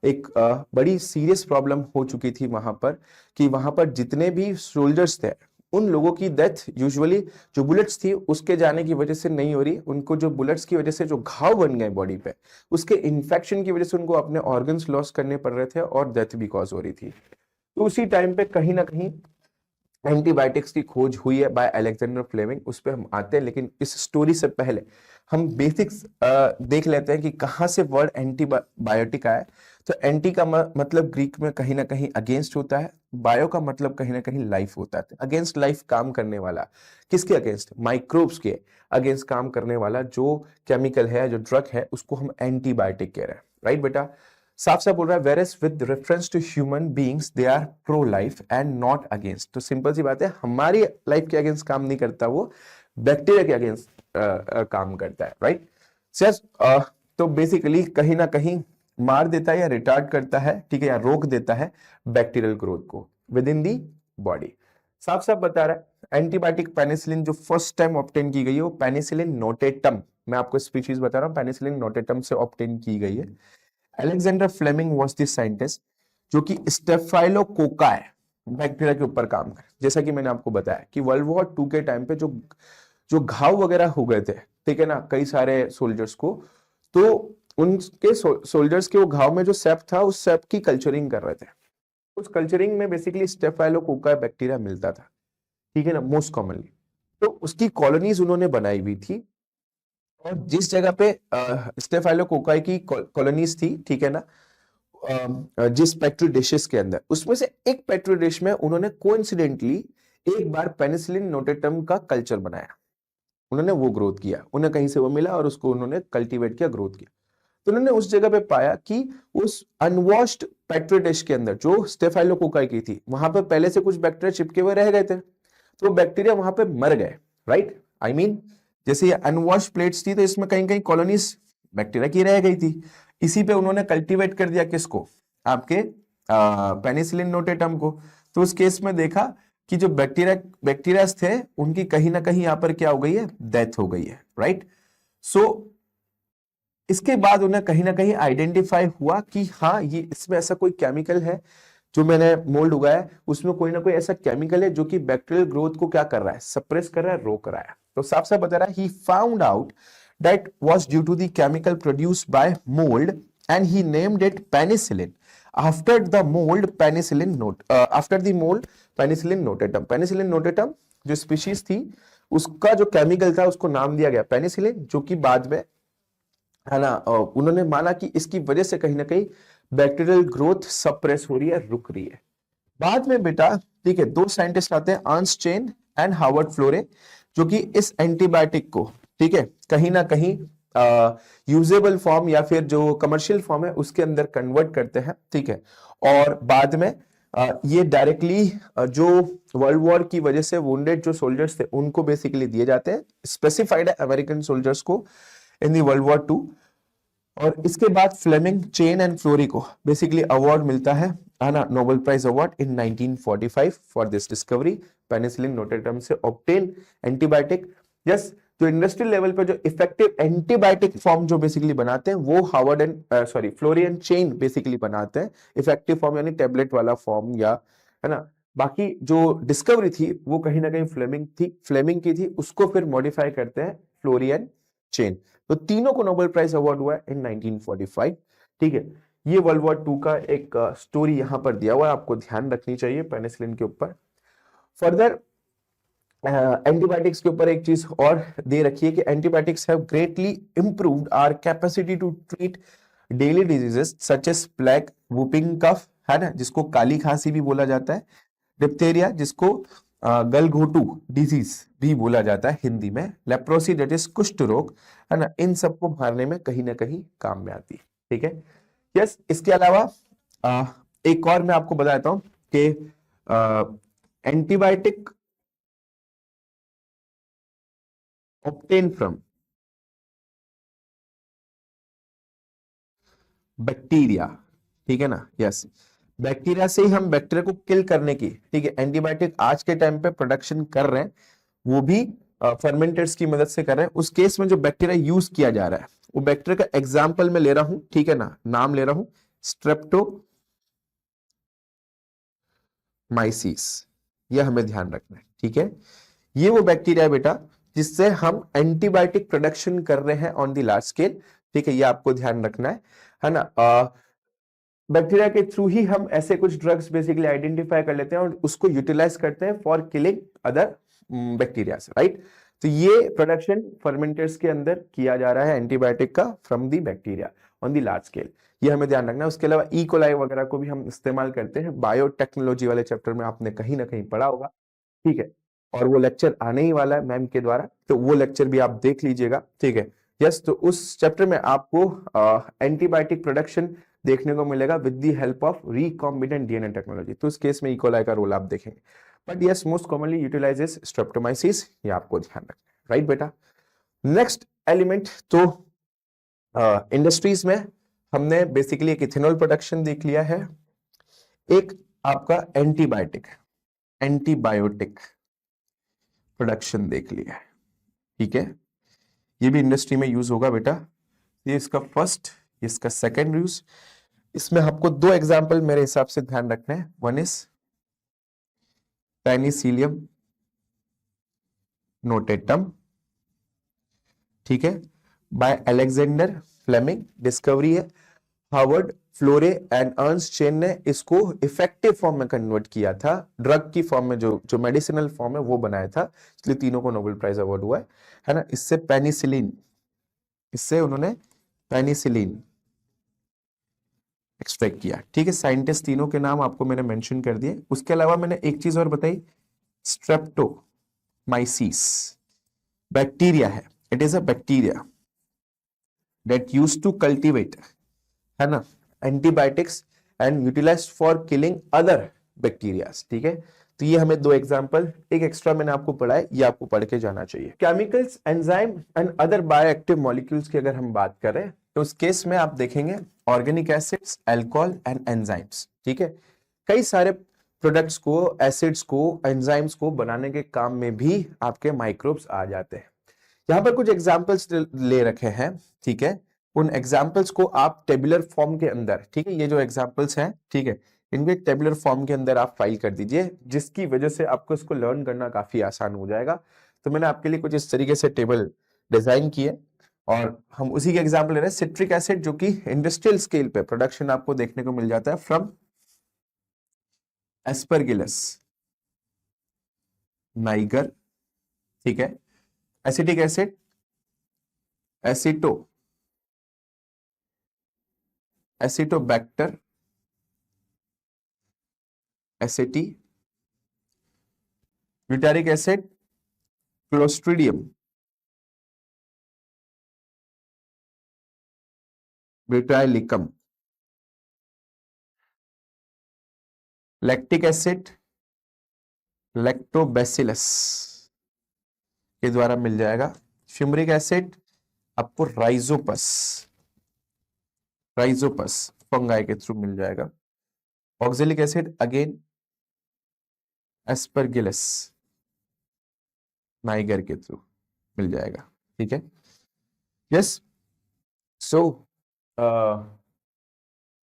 एक बड़ी सीरियस प्रॉब्लम हो चुकी थी वहां पर, कि वहां पर जितने भी सोल्जर्स थे उन लोगों की डेथ यूजुअली जो बुलेट्स थी उसके जाने की वजह से नहीं हो रही, उनको जो बुलेट्स की वजह से जो घाव बन गए बॉडी पे, उसके इन्फेक्शन की वजह से उनको अपने ऑर्गन्स लॉस करने पड़ रहे थे और डेथ भी कॉज हो रही थी। तो उसी टाइम पे कहीं ना कहीं एंटीबायोटिक्स की खोज हुई है बाय अलेक्जेंडर फ्लेमिंग, उस पर हम आते हैं, लेकिन इस स्टोरी से पहले हम बेसिक्स देख लेते हैं कि कहां से वर्ड एंटीबायोटिक आया। तो एंटी का मतलब ग्रीक में कहीं ना कहीं अगेंस्ट होता है, बायो का मतलब कहीं ना कहीं लाइफ होता है। अगेंस्ट लाइफ काम करने वाला, किसके अगेंस्ट? माइक्रोब्स के अगेंस्ट काम करने वाला जो केमिकल है, जो ड्रग है, उसको हम एंटीबायोटिक कह रहे हैं, राइट बेटा। साफ साफ बोल रहा है, whereas with reference to human beings they are pro life and not against. तो सिंपल सी बात है, हमारी लाइफ के अगेंस्ट काम नहीं करता, वो बैक्टीरिया के अगेंस्ट काम करता है, राइट। सर तो बेसिकली कहीं ना कहीं मार देता है या रिटार्ड करता है, ठीक है, या रोक देता है बैक्टीरियल ग्रोथ को विद इन दी बॉडी। साफ साफ बता रहा है, एंटीबायोटिक पेनिसिलिन जो फर्स्ट टाइम ऑब्टेन की गई है वो पेनिसिलिन नोटेटम, मैं आपको स्पीशीज बता रहा हूं, पेनिसिलिन नोटेटम से ऑब्टेन की गई है। Alexander Fleming was the scientist जो कि स्टेफाइलोकोकाई बैक्टीरिया के ऊपर काम करे। जैसा कि मैंने आपको बताया कि वर्ल्ड वॉर 2 के टाइम पे जो जो घाव वगैरह हो गए थे, ठीक है ना, कई सारे सोल्जर्स को, तो उनके सोल्जर्स के वो घाव में जो सेप था, उस सेप की कल्चरिंग कर रहे थे। उस कल्चरिंग में बेसिकली स्टेफाइलोकोकाई बैक्टीरिया मिलता था, ठीक है ना, मोस्ट कॉमनली। तो उसकी कॉलोनीज उन्होंने बनाई हुई थी, और जिस जगह पे स्टेफाइलोकोकाई की कॉलोनीज थी, ठीक है ना, जिस पेट्री डिशेस के अंदर, उसमें से एक पेट्री डिश में उन्होंने कोइंसिडेंटली एक बार पेनिसिलिन नोटेटम का कल्चर बनाया, उन्होंने वो ग्रोथ किया, उन्हें कहीं से वो मिला और उसको उन्होंने कल्टीवेट किया, ग्रोथ किया। तो उन्होंने उस जगह पे पाया कि उस अनवॉश्ड पेट्री डिश के अंदर जो स्टेफाइलोकोकाई की थी, वहां पे पहले से कुछ बैक्टीरिया चिपके हुए रह गए थे, तो बैक्टीरिया वहां पे मर गए, राइट। आई मीन जैसे ये अनवॉश प्लेट्स थी, तो इसमें कहीं कहीं कॉलोनीज बैक्टीरिया की रह गई थी, इसी पे उन्होंने कल्टीवेट कर दिया, किसको? आपके पेनिसिलिन नोटेटम को। तो उस केस में देखा कि जो बैक्टीरिया थे, उनकी कहीं ना कहीं यहाँ पर क्या हो गई है? डेथ हो गई है, राइट। सो इसके बाद उन्हें कहीं ना कहीं आइडेंटिफाई हुआ कि हाँ, ये इसमें ऐसा कोई केमिकल है, जो मैंने मोल्ड उगाया उसमें कोई ना कोई ऐसा केमिकल है जो कि बैक्टीरियल ग्रोथ को क्या कर रहा है? सप्रेस कर रहा है, रोक रहा है। तो साफ साफ बता रहा है, he found out that was due to the chemical produced by mould and he named it penicillin after the mould penicillin notatum. Penicillin notatum जो स्पीशीज थी उसका जो केमिकल था उसको नाम दिया गया पेनिसिलिन, जो कि बाद में, है ना, उन्होंने माना कि इसकी वजह से कहीं ना कहीं बैक्टीरियल ग्रोथ सप्रेस हो रही है, रुक रही है। बाद में बेटा, ठीक है, दो साइंटिस्ट आते हैं, अर्नस्ट चेन एंड हार्वर्ड फ्लोरे, जो कि इस एंटीबायोटिक को, ठीक है, कहीं ना कहीं यूजेबल फॉर्म या फिर जो कमर्शियल फॉर्म है उसके अंदर कन्वर्ट करते हैं, ठीक है। और बाद में ये डायरेक्टली जो वर्ल्ड वॉर की वजह से वुंडेड जो सोल्जर्स थे उनको बेसिकली दिए जाते हैं, स्पेसिफाइड है अमेरिकन सोल्जर्स को in the World War two. और इसके बाद फ्लेमिंग, चेन एंड फ्लोरी को बेसिकली अवार्ड मिलता है ना, Nobel prize award in 1945 for this discovery, penicillin notatum से ऑब्टेन एंटीबायोटिक। यस, जो इंडस्ट्रियल लेवल पे जो इफेक्टिव एंटीबायोटिक फॉर्म जो बेसिकली बनाते हैं वो Harvard and Florey and Chain basically बनाते हैं, इफेक्टिव फॉर्म यानी टेबलेट वाला फॉर्म, या, है ना। बाकी जो डिस्कवरी थी वो कहीं ना कहीं फ्लेमिंग की थी, उसको फिर मॉडिफाई करते हैं फ्लोरी एंड चेन। तो तीनों को नोबेल प्राइज अवार्ड हुआ है इन 1945, ठीक है। ये वर्ल्ड वॉर टू का एक स्टोरी यहां पर दिया हुआ है, आपको ध्यान रखनी चाहिए पेनिसिलिन के ऊपर। फर्दर एंटीबायोटिक्स के ऊपर एक चीज और दे रखी है कि antibiotics have greatly improved our capacity to treat daily diseases such as plague, whooping cough, है ना, जिसको काली खांसी भी बोला जाता है, डिप्थेरिया जिसको गलघोटू डिजीज भी बोला जाता है हिंदी में, लेप्रोसी दैट इज कुष्ठ रोग, है ना, इन सबको मारने में कहीं ना कहीं काम में आती है, ठीक है। यस, इसके अलावा एक और मैं आपको बताता हूं कि एंटीबायोटिक ऑब्टेन फ्रॉम बैक्टीरिया, ठीक है ना। यस, बैक्टीरिया से ही हम बैक्टीरिया को किल करने की, ठीक है, एंटीबायोटिक आज के टाइम पे प्रोडक्शन कर रहे हैं, वो भी फर्मेंटेड्स की मदद से कर रहे हैं। उस केस में जो बैक्टीरिया यूज किया जा रहा है वो बैक्टीरिया का एग्जाम्पल मैं ले रहा हूं, ठीक है ना, नाम ले रहा हूं स्ट्रेप्टोमाइसिस, ये हमें ध्यान रखना है, ठीक है। ये वो बैक्टीरिया बेटा जिससे हम एंटीबायोटिक प्रोडक्शन कर रहे हैं ऑन द लार्ज स्केल, ठीक है, ये आपको ध्यान रखना है ना। बैक्टीरिया के थ्रू ही हम ऐसे कुछ ड्रग्स बेसिकली आइडेंटिफाई कर लेते हैं और उसको यूटिलाइज करते हैं for killing other bacteria, right. तो ये प्रोडक्शन फर्मेंटर्स के अंदर किया जा रहा है एंटीबायोटिक का from the bacteria on the large scale, ये हमें ध्यान रखना है। उसके अलावा ई कोलाई वगैरह को भी हम इस्तेमाल करते हैं, बायोटेक्नोलॉजी वाले चैप्टर में आपने कहीं ना कहीं पढ़ा होगा, ठीक है। और वो लेक्चर आने ही वाला है मैम के द्वारा, तो वो लेक्चर भी आप देख लीजिएगा, ठीक है। यस, तो उस चैप्टर में आपको एंटीबायोटिक प्रोडक्शन देखने को मिलेगा with the help of recombinant DNA technology, तो इस केस में इकोलाई का रोल आप देखेंगे। But yes, most commonly utilises Streptomyces, ये आपको ध्यान रखना है, राइट बेटा। नेक्स्ट एलिमेंट, तो इंडस्ट्रीज में हमने बेसिकली एक इथेनॉल प्रोडक्शन देख लिया है, एक आपका एंटीबायोटिक प्रोडक्शन देख लिया है, ठीक है। ये भी इंडस्ट्री में यूज होगा बेटा, ये इसका फर्स्ट, इसका सेकंड यूज। इसमें आपको दो एग्जांपल मेरे हिसाब से ध्यान रखना है, वन इज पेनिसिलियम नोटेटम, ठीक है, बाय अलेक्जेंडर फ्लेमिंग, डिस्कवरी है, हार्वर्ड फ्लोरे एंड अर्नस्ट चेन ने इसको इफेक्टिव फॉर्म में कन्वर्ट किया था, ड्रग की फॉर्म में, जो मेडिसिनल फॉर्म है वो बनाया था, इसलिए तीनों को नोबेल प्राइज अवार्ड हुआ है ना। इससे पेनिसिलिन, इससे उन्होंने पेनिसिलिन एक्सट्रैक्ट किया, ठीक है। साइंटिस्ट तीनों के नाम आपको मैंने मेंशन कर दिए। उसके अलावा मैंने एक चीज और बताई, स्ट्रेप्टोमाइसिस बैक्टीरिया है, it is a bacteria that used to cultivate, है ना, antibiotics and utilised for killing other bacteria, ठीक है। तो ये हमें दो एग्जांपल, एक एक्स्ट्रा मैंने आपको पढ़ा है, ये आपको पढ़ के जाना चाहिए। Chemicals, enzyme and other bioactive molecules की अगर हम बात करें तो उस केस में आप देखेंगे organic acids, alcohol and enzymes, ठीक है। कई सारे प्रोडक्ट्स को, एसिड्स को, एंजाइम्स को बनाने के काम में भी आपके माइक्रोब्स आ जाते हैं। यहां पर कुछ एग्जांपल्स ले रखे हैं, ठीक है। उन एग्जाम्पल्स को आप टेबुलर फॉर्म के अंदर, ठीक है, ये जो एग्जाम्पल्स हैं, ठीक है, इनको एक टेबुलर फॉर्म के अंदर आप फाइल कर दीजिए, जिसकी वजह से आपको इसको लर्न करना काफी आसान हो जाएगा। तो मैंने आपके लिए कुछ इस तरीके से टेबल डिजाइन किए और हम उसी के एग्जाम्पल ले रहे हैं। सिट्रिक एसिड, जो कि इंडस्ट्रियल स्केल पे प्रोडक्शन आपको देखने को मिल जाता है फ्रॉम एस्परगिलस नाइगर ठीक है। Acetic acid, aceto Acetobacter, aceti, butyric acid, Clostridium, butylicum, lactic acid, Lactobacillus के द्वारा मिल जाएगा। फ्यूमरिक एसिड आपको राइजोपस फंगाई के थ्रू मिल जाएगा। Oxalic acid again Aspergillus niger के थ्रू मिल जाएगा। ठीक है, यस। सो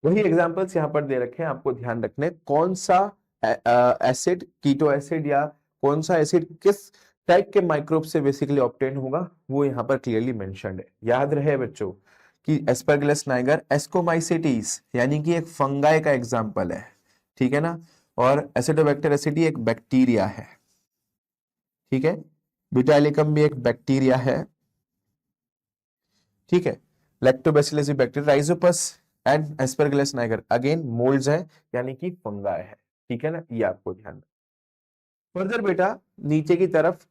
वही एग्जांपल्स यहां पर दे रखे हैं, आपको ध्यान रखने कौन सा एसिड, कीटो एसिड या कौन सा एसिड किस टाइप के माइक्रोब से बेसिकली ऑब्टेन होगा, वो यहाँ पर क्लियरली मेंशन्ड है। याद रहे बच्चों कि एस्परगिलस नाइगर एस्कोमाइसिटीज यानी कि एक फंगाई का एग्जांपल है, ठीक है ना, और एसिडोबैक्टर एसिडी एक बैक्टीरिया है, ठीक है। ब्यूटाइलिकम भी एक बैक्टीरिया है, ठीक है। Lactobacillus bacteria, Rhizopus and Aspergillus Niger again moulds है यानी कि फंगाई है, ठीक है ना, ये आपको ध्यान रखना। फर्दर बेटा नीचे की तरफ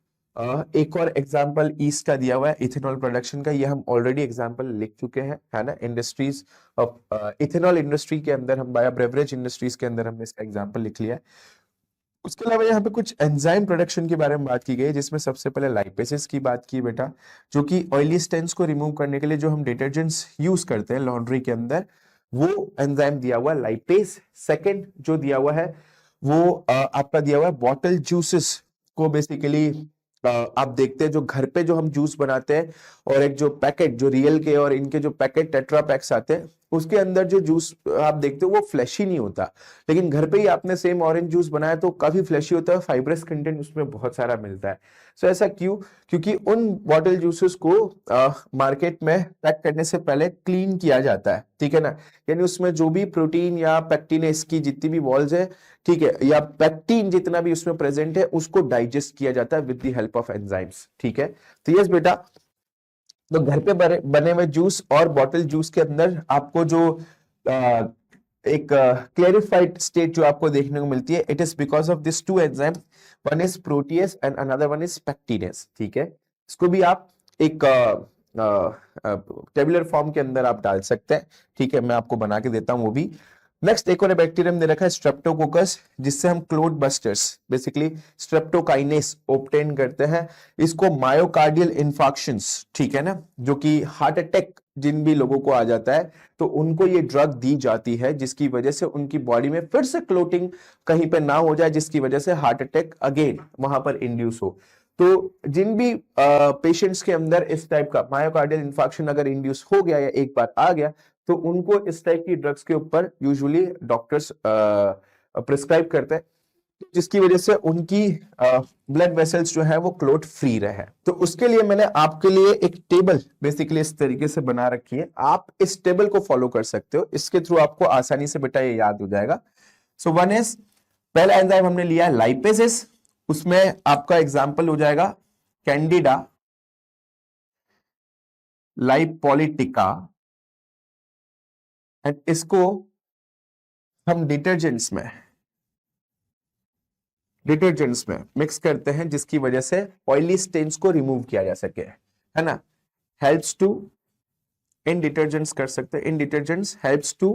एक और एग्जांपल ईस्ट का दिया हुआ है इथेनॉल प्रोडक्शन का, ये हम ऑलरेडी एग्जांपल लिख चुके हैं, है ना। इंडस्ट्रीज ऑफ इथेनॉल इंडस्ट्री के अंदर हम बायो ब्रेवरेज इंडस्ट्रीज के अंदर हमने इसका एग्जांपल लिख लिया है। उसके अलावा यहाँ पे कुछ एंजाइम प्रोडक्शन के बारे में बात की गई, जिसमें सबसे पहले लाइपेसेस की बात की बेटा, जो कि ऑयली स्टेन्स को रिमूव करने के लिए जो हम डिटर्जेंट्स यूज करते हैं लॉन्ड्री के अंदर, वो एंजाइम दिया हुआ है लाइपेस। सेकंड जो दिया हुआ है वो आपका दिया हुआ है बॉटल जूसेस को बेसिकली आप देखते हैं जो घर पे जो हम जूस बनाते हैं, और एक जो पैकेट जो रियल के और इनके जो पैकेट टेट्रा पैक्स आते हैं, उसके अंदर जो जूस आप देखते हो वो फ्लैशी नहीं होता, लेकिन घर पे ही आपने सेम ऑरेंज जूस बनाया तो काफी फ्लैशी होता है, फाइब्रस कंटेंट उसमें बहुत सारा मिलता है। सो ऐसा क्यों? क्योंकि उन बॉटल जूसेस को मार्केट में पैक करने से पहले क्लीन किया जाता है, ठीक है ना, यानी उसमें जो भी प्रोटीन या पैक्टिनेस की जितनी भी वॉल्स है, ठीक है, या पैक्टीन जितना भी उसमें प्रेजेंट है, उसको डाइजेस्ट किया जाता है with the help of enzymes, ठीक है। तो यस बेटा, तो घर पे बने हुए जूस और बॉटल जूस के अंदर आपको जो एक क्लेरिफाइड स्टेट जो आपको देखने को मिलती है, it is because of this two enzyme, one is protease and another one is pectinase, ठीक है। इसको भी आप एक टेबुलर फॉर्म के अंदर आप डाल सकते हैं, ठीक है, मैं आपको बना के देता हूं वो भी। नेक्स्ट एक और बैक्टीरियम दे रखा है स्ट्रेप्टोकोकस, जिससे हम clot busters basically streptokinase obtain करते हैं। इसको मायोकार्डियल इन्फार्क्शंस, ठीक है ना, जो कि हार्ट अटैक जिन भी लोगों को आ जाता है तो उनको ये ड्रग दी जाती है, जिसकी वजह से उनकी बॉडी में फिर से क्लोटिंग कहीं पे ना हो जाए, जिसकी वजह से हार्ट अटैक अगेन वहां पर इंड्यूस हो। तो जिन भी पेशेंट्स के अंदर इस टाइप का मायोकार्डियल इन्फार्क्शन अगर इंड्यूस हो गया या एक बार आ गया, तो उनको इस टाइप की ड्रग्स के ऊपर यूजुअली डॉक्टर्स प्रिस्क्राइब करते हैं, जिसकी वजह से उनकी ब्लड वेसल्स जो है वो क्लोट फ्री रहे। तो उसके लिए मैंने आपके लिए एक टेबल बेसिकली इस तरीके से बना रखी है, आप इस टेबल को फॉलो कर सकते हो, इसके थ्रू आपको आसानी से बेटा ये याद हो जाएगा। सो वन इज, पहला एंजाइम हमने लिया है लाइपेसेस, उसमें आपका एग्जांपल हो जाएगा कैंडिडा लाइपोलिटिका, एंड इसको हम डिटर्जेंट्स में मिक्स करते हैं, जिसकी वजह से ऑयली स्टेन्स को रिमूव किया जा सके, है ना। हेल्प्स टू, इन डिटर्जेंट्स कर सकते हैं, इन detergents helps to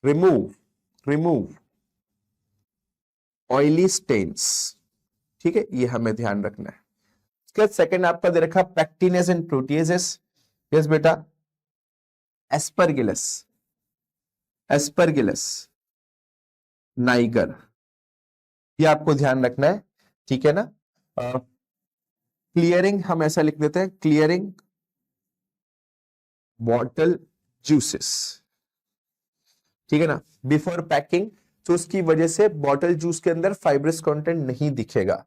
remove oily stains, ठीक है, ये हमें ध्यान रखना है। उसके बाद सेकंड आपका दे रखा पैक्टिनेस एंड प्रोटीएजेस, यस बेटा, एस्परगिलस नाइगर, ये आपको ध्यान रखना है, ठीक है ना। क्लियरिंग हम ऐसा लिख देते हैं, क्लियरिंग बॉटल जूसेस, ठीक है ना, बिफोर पैकिंग, तो उसकी वजह से बॉटल जूस के अंदर फाइब्रस कंटेंट नहीं दिखेगा।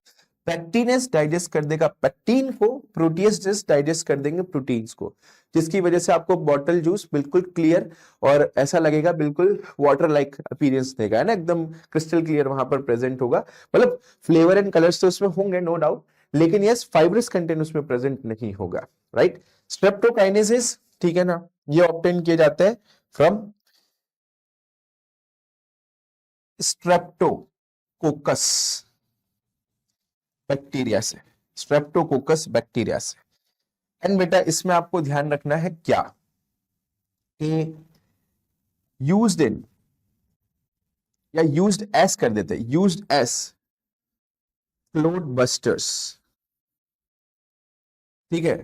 पैक्टिनेस डाइजेस्ट कर देगा पैक्टीन को, प्रोटीएस डाइजेस्ट कर देंगे प्रोटीन्स को, जिसकी वजह से आपको बॉटल जूस बिल्कुल क्लियर और ऐसा लगेगा बिल्कुल वाटर लाइक अपीयरेंस देगा, है ना, एकदम क्रिस्टल क्लियर वहां पर प्रेजेंट होगा। मतलब फ्लेवर एंड कलर्स तो उसमें होंगे नो डाउट, लेकिन यस फाइब्रस कंटेंट उसमें प्रेजेंट नहीं होगा, राइट। स्ट्रेप्टोकाइनेसिस, ठीक है ना, ये ऑब्टेन किए जाते हैं फ्रॉम स्ट्रेप्टोकोकस बैक्टीरिया से, स्ट्रेप्टोकोकस बैक्टीरिया से। एंड बेटा इसमें आपको ध्यान रखना है क्या कि यूज्ड इन या यूज्ड एस कर देते, यूज्ड एस क्लोट बस्टर्स, ठीक है,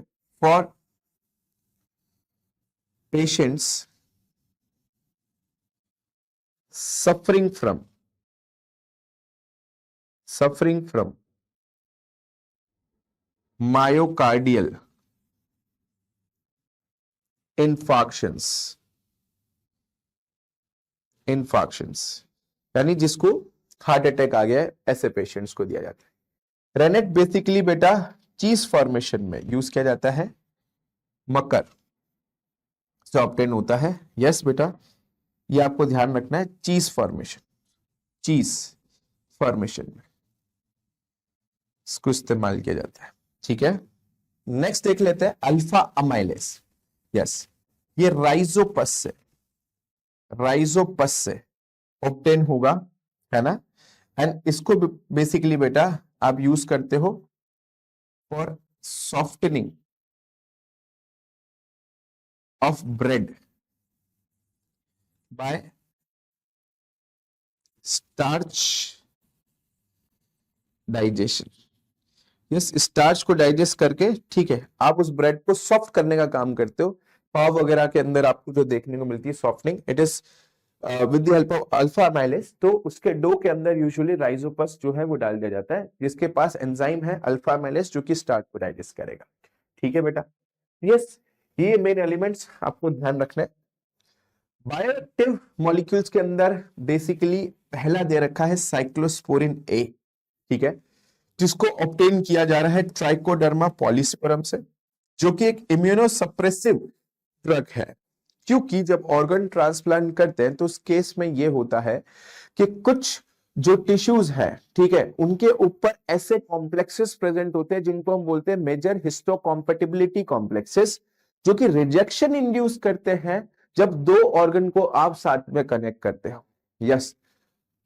for patients suffering from myocardial infarctions, यानी जिसको हार्ट अटैक आ गया है, ऐसे पेशेंट्स को दिया जाता है। रेनेट बेसिकली बेटा चीज फॉर्मेशन में यूज किया जाता है, मकर से ऑब्टेन होता है। यस बेटा, ये आपको ध्यान रखना है, चीज फॉर्मेशन में इसको इस्तेमाल किया जाता है, ठीक है। नेक्स्ट देख लेते हैं अल्फा अमाइलेस। यस, ये राइजोपस से ऑब्टेन होगा, है ना। एंड इसको बेसिकली बेटा आप यूज करते हो for softening of bread by starch digestion. Yes, starch को डाइजेस्ट करके, ठीक है, आप उस ब्रेड को सॉफ्ट करने का काम करते हो। पाव वगैरह के अंदर आपको जो देखने को मिलती है softening, it is with the help of alpha amylase. तो उसके डो के अंदर यूजुअली राइजोपस जो है वो डाल दिया जाता है, जिसके पास एंजाइम है अल्फा अमाइलेज जो कि स्टार्च को डाइजेस्ट करेगा, ठीक है बेटा। यस, ये मेन एलिमेंट्स आपको ध्यान रखना है। बायोएक्टिव मॉलिक्यूल्स के अंदर बेसिकली पहला दे रखा है साइक्लोस्पोरिन ए, ठीक है, जिसको ऑब्टेन किया जा रहा है ट्राइकोडर्मा पॉलीस्पोरम से, जो कि एक इम्यूनोसप्रेसिव ड्रग है। क्योंकि जब ऑर्गन ट्रांसप्लांट करते हैं तो उस केस में ये होता है कि कुछ जो टिश्यूज है, ठीक है, उनके ऊपर ऐसे कॉम्प्लेक्सेस प्रेजेंट होते हैं जिनको हम बोलते हैं मेजर हिस्टोकॉम्पेटिबिलिटी कॉम्प्लेक्सेस, जो कि रिजेक्शन इंड्यूस करते हैं जब दो ऑर्गन को आप साथ में कनेक्ट करते हो। यस,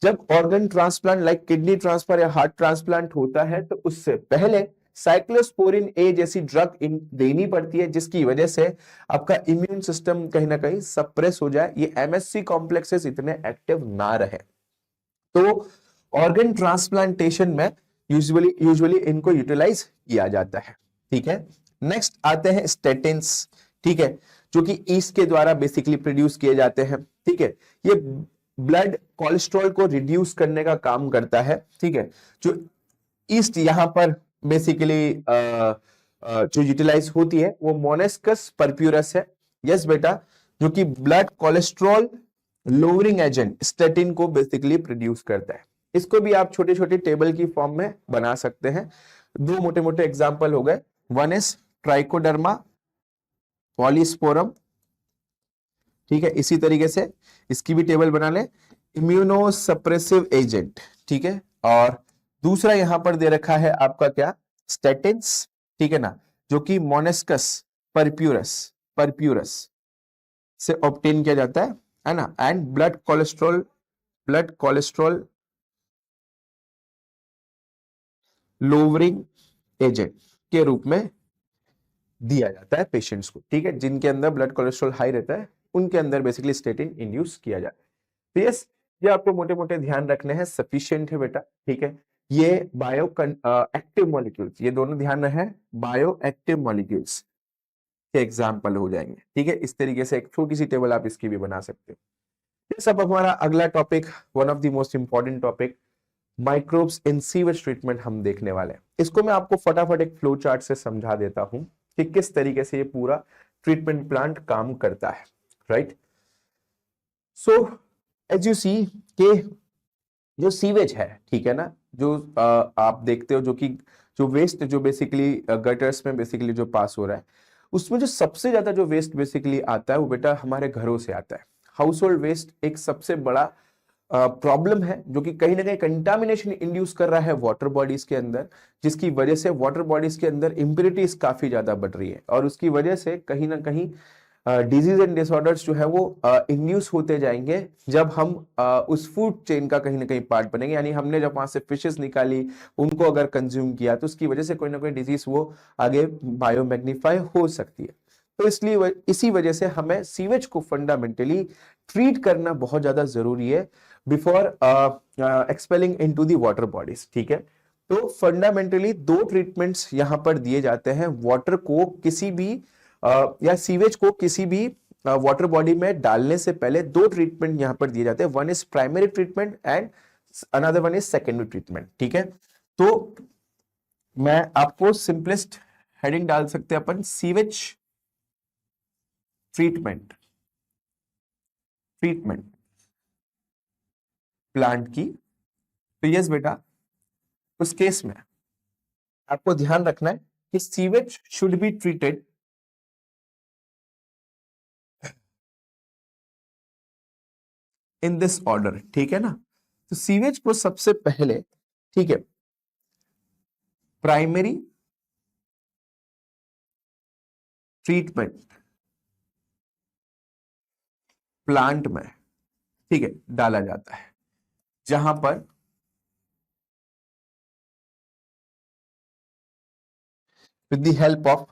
जब organ transplant like kidney transfer या हार्ट ट्रांसप्लांट होता है तो उससे पहले साइक्लोस्पोरिन ए जैसी ड्रग देनी पड़ती है, जिसकी वजह से आपका इम्यून सिस्टम कहीं ना कहीं सप्रेस हो जाए, ये एमएससी कॉम्प्लेक्सेस इतने एक्टिव ना रहे। तो ऑर्गन ट्रांसप्लांटेशन में यूजुअली इनको यूटिलाइज किया जाता है, ठीक है। नेक्स्ट आते हैं स्टेटिन्स, ठीक है, जो कि ईस्ट के द्वारा बेसिकली प्रोड्यूस किए जाते हैं, ठीक है। ये ब्लड कोलेस्ट्रॉल को रिड्यूस करने का काम करता है, ठीक है। जो ईस्ट यहां पर बेसिकली जो यूटिलाइज होती है वो मोनेस्कस परप्यूरस है। यस बेटा, जो कि blood cholesterol lowering agent statin को बेसिकली प्रोड्यूस करता है। इसको भी आप छोटे छोटे टेबल की फॉर्म में बना सकते हैं। दो मोटे मोटे एग्जांपल हो गए, वन इज ट्राइकोडर्मा पॉलीस्पोरम, ठीक है, इसी तरीके से इसकी भी टेबल बना ले, इम्यूनोसप्रेसिव एजेंट, ठीक है। और दूसरा यहां पर दे रखा है आपका क्या, स्टेटिन्स, ठीक है ना, जो कि मोनेस्कस परप्यूरस से ऑब्टेन किया जाता है ना। And blood cholesterol lowering agent के रूप में दिया जाता है पेशेंट्स को, ठीक है, जिनके अंदर ब्लड कोलेस्ट्रॉल हाई रहता है उनके अंदर बेसिकली स्टेटिन इंड्यूस किया जाता है। तो यस, ये आपको मोटे मोटे ध्यान रखने हैं, सफिशिएंट है बेटा, ठीक है। ये बायो एक्टिव मॉलिक्यूल्स, ये दोनों ध्यान रहे, बायो एक्टिव मॉलिक्यूल्स के एग्जाम्पल हो जाएंगे, ठीक है। इस तरीके से एक छोटी सी टेबल आप इसकी भी बना सकते हो। ये सब हमारा अगला topic, one of the most important topic, microbes in sewage treatment हम देखने वाले हैं। इसको मैं आपको फटाफट एक फ्लो चार्ट से समझा देता हूं कि किस तरीके से ये पूरा ट्रीटमेंट प्लांट काम करता है, right. So as you see के जो सीवेज है, ठीक है ना, जो आप देखते हो, जो कि जो वेस्ट जो बेसिकली गटर्स में बेसिकली जो पास हो रहा है, उसमें जो सबसे ज्यादा जो वेस्ट बेसिकली आता है वो बेटा हमारे घरों से आता है। हाउस होल्ड वेस्ट एक सबसे बड़ा प्रॉब्लम है जो कि कहीं ना कहीं कंटामिनेशन इंड्यूस कर रहा है वाटर बॉडीज के अंदर, जिसकी वजह से वाटर बॉडीज के अंदर इम्प्योरिटीज काफी ज्यादा बढ़ रही है और उसकी वजह से कहीं ना कहीं डिजीज एंड डिसऑर्डर्स जो है वो इंड्यूस होते जाएंगे जब हम उस फूड चेन का कहीं ना कहीं पार्ट बनेंगे। यानी हमने जब वहां से फिशेस निकाली, उनको अगर कंज्यूम किया तो उसकी वजह से कोई ना कोई डिजीज वो आगे बायोमैग्नीफाई हो सकती है। तो इसलिए इसी वजह से हमें सीवेज को फंडामेंटली ट्रीट करना बहुत ज्यादा जरूरी है before expelling into the water bodies. ठीक है, तो फंडामेंटली दो ट्रीटमेंट्स यहां पर दिए जाते हैं वाटर को किसी भी या सीवेज को किसी भी वाटर बॉडी में डालने से पहले। दो ट्रीटमेंट यहां पर दिए जाते हैं, one is primary treatment and another one is secondary treatment. ठीक है, तो मैं आपको सिंपलेस्ट हेडिंग डाल सकते हैं अपन, सीवेज ट्रीटमेंट प्लांट की। तो यस बेटा, उस केस में आपको ध्यान रखना है कि sewage should be treated in this order. ठीक है ना, तो सीवेज को सबसे पहले, ठीक है, प्राइमरी ट्रीटमेंट प्लांट में, ठीक है, डाला जाता है, जहां पर with the help of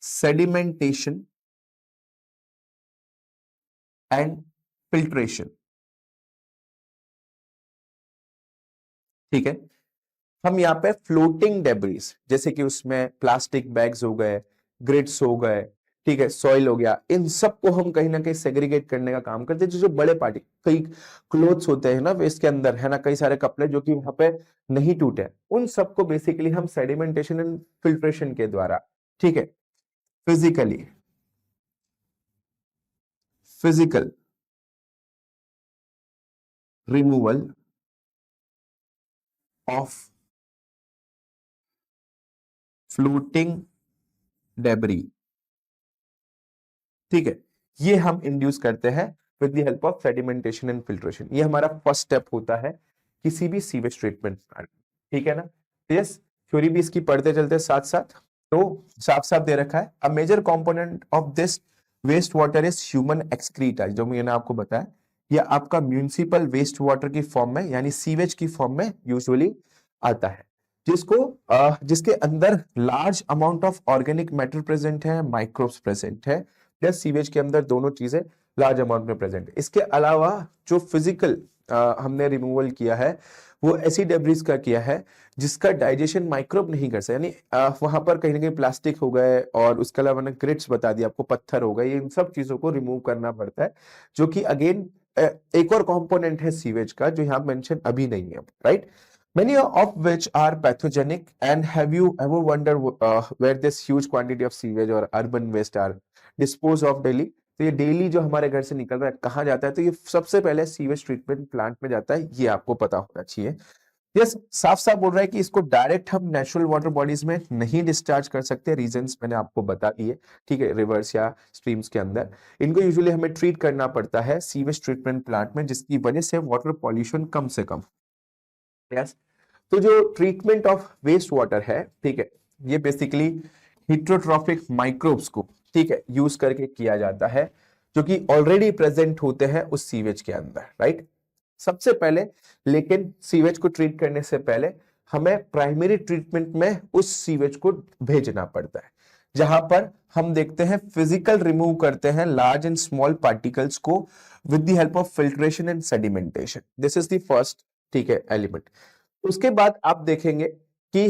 sedimentation and filtration. ठीक है, हम यहाँ पे फ्लोटिंग डेब्रीज जैसे कि उसमें प्लास्टिक बैग्स हो गए, ग्रिड्स हो गए, ठीक है, सॉइल हो गया, इन सबको हम कहीं ना कहीं सेग्रीगेट करने का काम करते हैं। जो बड़े पार्टी कई क्लोथ्स होते हैं ना वेस्ट के अंदर, है ना, कई सारे कपड़े जो कि वहां पे नहीं टूटे, उन सबको बेसिकली हम सेडिमेंटेशन एंड फिल्ट्रेशन के द्वारा, ठीक है, physical removal of floating debris, ठीक है, ये हम इंड्यूस करते हैं with the help of sedimentation and filtration. ये हमारा फर्स्ट स्टेप होता है किसी भी सीवेज ट्रीटमेंट प्लांट। ठीक है ना, यस, थ्योरी भी इसकी पढ़ते चलते साथ साथ। तो साफ साफ दे रखा है, a major component of this waste water is human excreta, जो मैंने आपको बताया, ये आपका म्यूनिसिपल वेस्ट वाटर की फॉर्म में यानी सीवेज की फॉर्म में यूजुअली आता है, जिसके अंदर large amount of organic matter present है, माइक्रोब्स प्रेजेंट है, प्लस सीवेज के अंदर दोनों चीजें लार्ज अमाउंट में प्रेजेंट है। इसके अलावा जो फिजिकल हमने रिमूवल किया है वो ऐसी डेब्रिज का किया है जिसका डाइजेशन माइक्रोब नहीं कर सकते, यानी वहां पर कहीं ना कहीं प्लास्टिक हो गए और उसके अलावा मैंने ग्रिड्स बता दिया आपको, पत्थर हो गए, इन सब चीजों को रिमूव करना पड़ता है, जो कि अगेन एक और कंपोनेंट है सीवेज का जो यहाँ मेंशन अभी नहीं है, right. Many of which are pathogenic, and have you ever wondered where this huge quantity of sewage or urban waste are disposed of daily? तो ये डेली जो हमारे घर से निकल रहा है कहाँ जाता है? तो ये सबसे पहले सीवेज ट्रीटमेंट प्लांट में जाता है, ये आपको पता होना चाहिए। यस, साफ साफ बोल रहा है कि इसको डायरेक्ट हम नेचुरल वाटर बॉडीज में नहीं डिस्चार्ज कर सकते, रीजंस मैंने आपको बता दिए, ठीक है, रिवर्स या स्ट्रीम्स के अंदर। इनको यूजुअली हमें ट्रीट करना पड़ता है सीवेज ट्रीटमेंट प्लांट में, जिसकी वजह से वाटर पॉल्यूशन कम से कम। यस, तो जो ट्रीटमेंट ऑफ वेस्ट वाटर है, ठीक है, ये बेसिकली हिट्रोट्रॉफिक माइक्रोब्स को, ठीक है, यूज करके किया जाता है, जो कि ऑलरेडी प्रेजेंट होते हैं उस सीवेज के अंदर, राइट। सबसे पहले लेकिन सीवेज को ट्रीट करने से पहले हमें प्राइमरी ट्रीटमेंट में उस सीवेज को भेजना पड़ता है, जहां पर हम देखते हैं फिजिकल रिमूव करते हैं लार्ज एंड स्मॉल पार्टिकल्स को with the help of filtration and sedimentation. This is the first, ठीक है, एलिमेंट। उसके बाद आप देखेंगे कि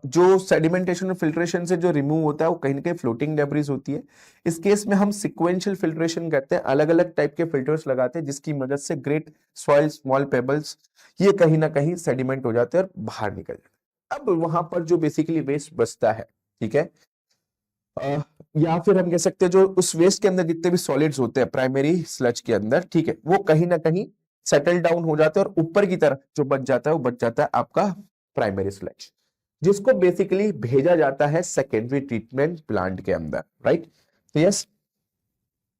जो सेडिमेंटेशन और फिल्ट्रेशन से जो रिमूव होता है वो कहीं ना कहीं फ्लोटिंग डेब्रिज होती है। इस केस में हम सिक्वेंशियल फिल्ट्रेशन करते हैं, अलग अलग टाइप के फिल्टर्स लगाते हैं, जिसकी मदद से ग्रेट सॉइल, स्मॉल पेबल्स, ये कहीं ना कहीं सेडिमेंट हो जाते हैं और बाहर निकल जाते हैं। अब वहां पर जो बेसिकली वेस्ट बचता है, ठीक है, या फिर हम कह सकते हैं जो उस वेस्ट के अंदर जितने भी सॉलिड्स होते हैं प्राइमरी स्लज के अंदर, ठीक है, वो कहीं ना कहीं सेटल डाउन हो जाता है और ऊपर की तरफ जो बच जाता है वो बच जाता है आपका प्राइमरी स्लज, जिसको बेसिकली भेजा जाता है सेकेंडरी ट्रीटमेंट प्लांट के अंदर, राइट। तो यस,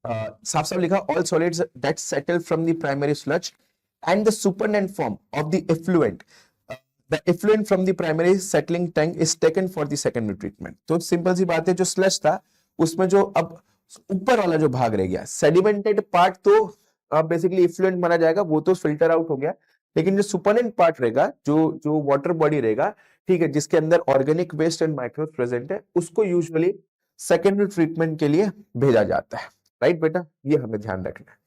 साफ साफ लिखा, all solids that settle from the primary sludge and the supernatant form of the effluent, the effluent from the primary settling tank is taken for the secondary treatment. तो simple सी बात है, जो sludge था उसमें जो अब ऊपर वाला जो भाग रह गया, सेडिमेंटेड पार्ट तो बेसिकली इफ्लुएंट माना जाएगा, वो तो फिल्टर आउट हो गया, लेकिन जो सुपरनेंट पार्ट रहेगा, जो जो वाटर बॉडी रहेगा, ठीक है, जिसके अंदर organic waste and microbes present है, उसको यूजुअली सेकेंडरी ट्रीटमेंट के लिए भेजा जाता है। राइट बेटा, ये हमें ध्यान रखना है।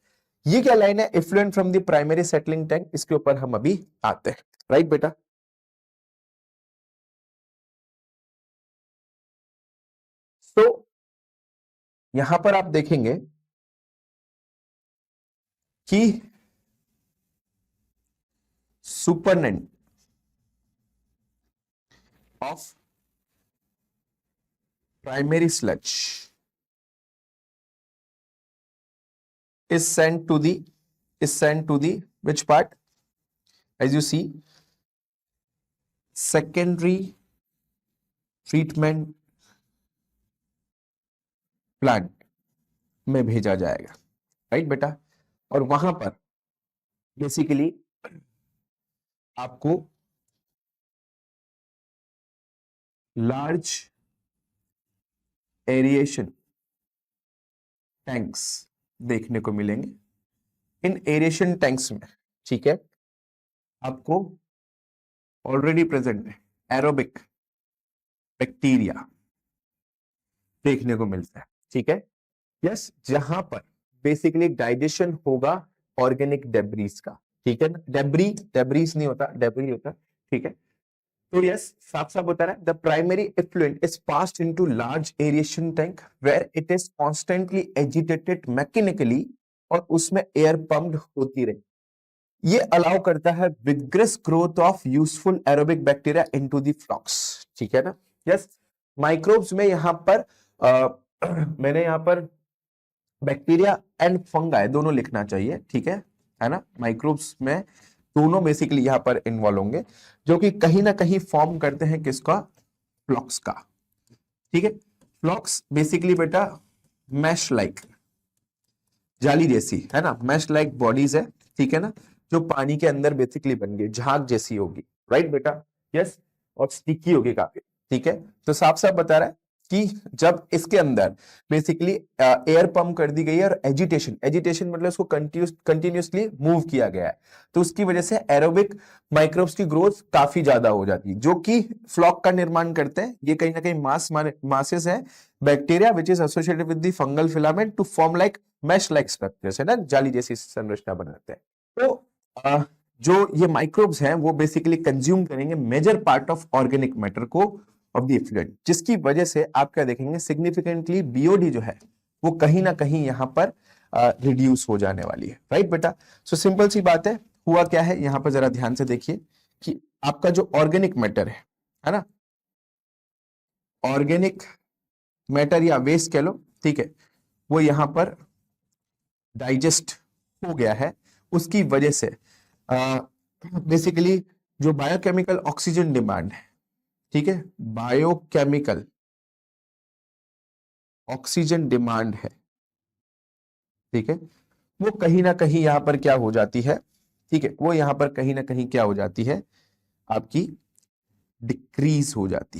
ये क्या लाइन है, effluent from the primary settling tank, इसके ऊपर हम अभी आते हैं। राइट बेटा, तो यहां पर आप देखेंगे कि supernatant of primary sludge is sent to the which part, as you see, secondary treatment plant में भेजा जाएगा। राइट बेटा, और वहां पर बेसिकली आपको लार्ज एरिएशन टैंक्स देखने को मिलेंगे। इन एरिएशन टैंक्स में, ठीक है, आपको ऑलरेडी प्रेजेंट है एरोबिक बैक्टीरिया देखने को मिलता है। ठीक है, यस, जहां पर बेसिकली डाइजेशन होगा ऑर्गेनिक डेब्रीज का। ठीक है ना, डेब्रीज नहीं होता, डेब्री होता। ठीक है, तो यस, साफ साफ बता रहा है, the primary effluent is passed into large aeration tank where it is constantly agitated mechanically, और उसमें एयर पंप्ड होती रहे। ये अलाउ करता है vigorous growth of useful aerobic bacteria into the flocs. ठीक है ना, यस, माइक्रोब्स में यहां पर मैंने यहां पर बैक्टीरिया एंड फंगाई दोनों लिखना चाहिए। ठीक है ना, माइक्रोब्स में दोनों बेसिकली यहां पर इन्वॉल्व होंगे, जो कि कहीं ना कहीं फॉर्म करते हैं किसका, फ्लॉक्स का। ठीक है, फ्लॉक्स बेसिकली बेटा मैश लाइक, जाली जैसी है ना, मैश लाइक बॉडीज है। ठीक है ना, जो पानी के अंदर बेसिकली बन गई, झाग जैसी होगी। राइट बेटा, यस, और स्टिकी होगी काफी। ठीक है, तो साफ साफ बता रहा है कि जब इसके अंदर बेसिकली एयर पंप कर दी गई है और एजिटेशन मतलब उसको कंटिन्यूसली मूव किया गया है, तो उसकी वजह से एरोबिक माइक्रोब्स की ग्रोथ काफी ज्यादा हो जाती है, जो कि फ्लॉक का निर्माण करते हैं। ये कहीं ना कहीं मासेस है bacteria which is associated with the fungal filament to form like mesh like structures, है ना, जाली जैसी संरचना बनाते हैं। तो जो ये माइक्रोब्स हैं वो बेसिकली कंज्यूम करेंगे major part of organic matter को ऑफ द इफ्लुएंट, जिसकी वजह से आप क्या देखेंगे, सिग्निफिकेंटली बीओडी जो है वो कहीं ना कहीं यहां पर रिड्यूस हो जाने वाली है। राइट बेटा, सो सिंपल सी बात है, हुआ क्या है यहां पर, जरा ध्यान से देखिए कि आपका जो ऑर्गेनिक मैटर है ना, ऑर्गेनिक मैटर या वेस्ट कह लो, ठीक है, वो यहां पर डाइजेस्ट हो गया है। उसकी वजह से बेसिकली जो बायोकेमिकल ऑक्सीजन डिमांड है, ठीक है, बायोकेमिकल ऑक्सीजन डिमांड है, ठीक है, वो कहीं ना कहीं यहां पर क्या हो जाती है, ठीक है, वो यहां पर कहीं ना कहीं क्या हो जाती है, आपकी डिक्रीज हो जाती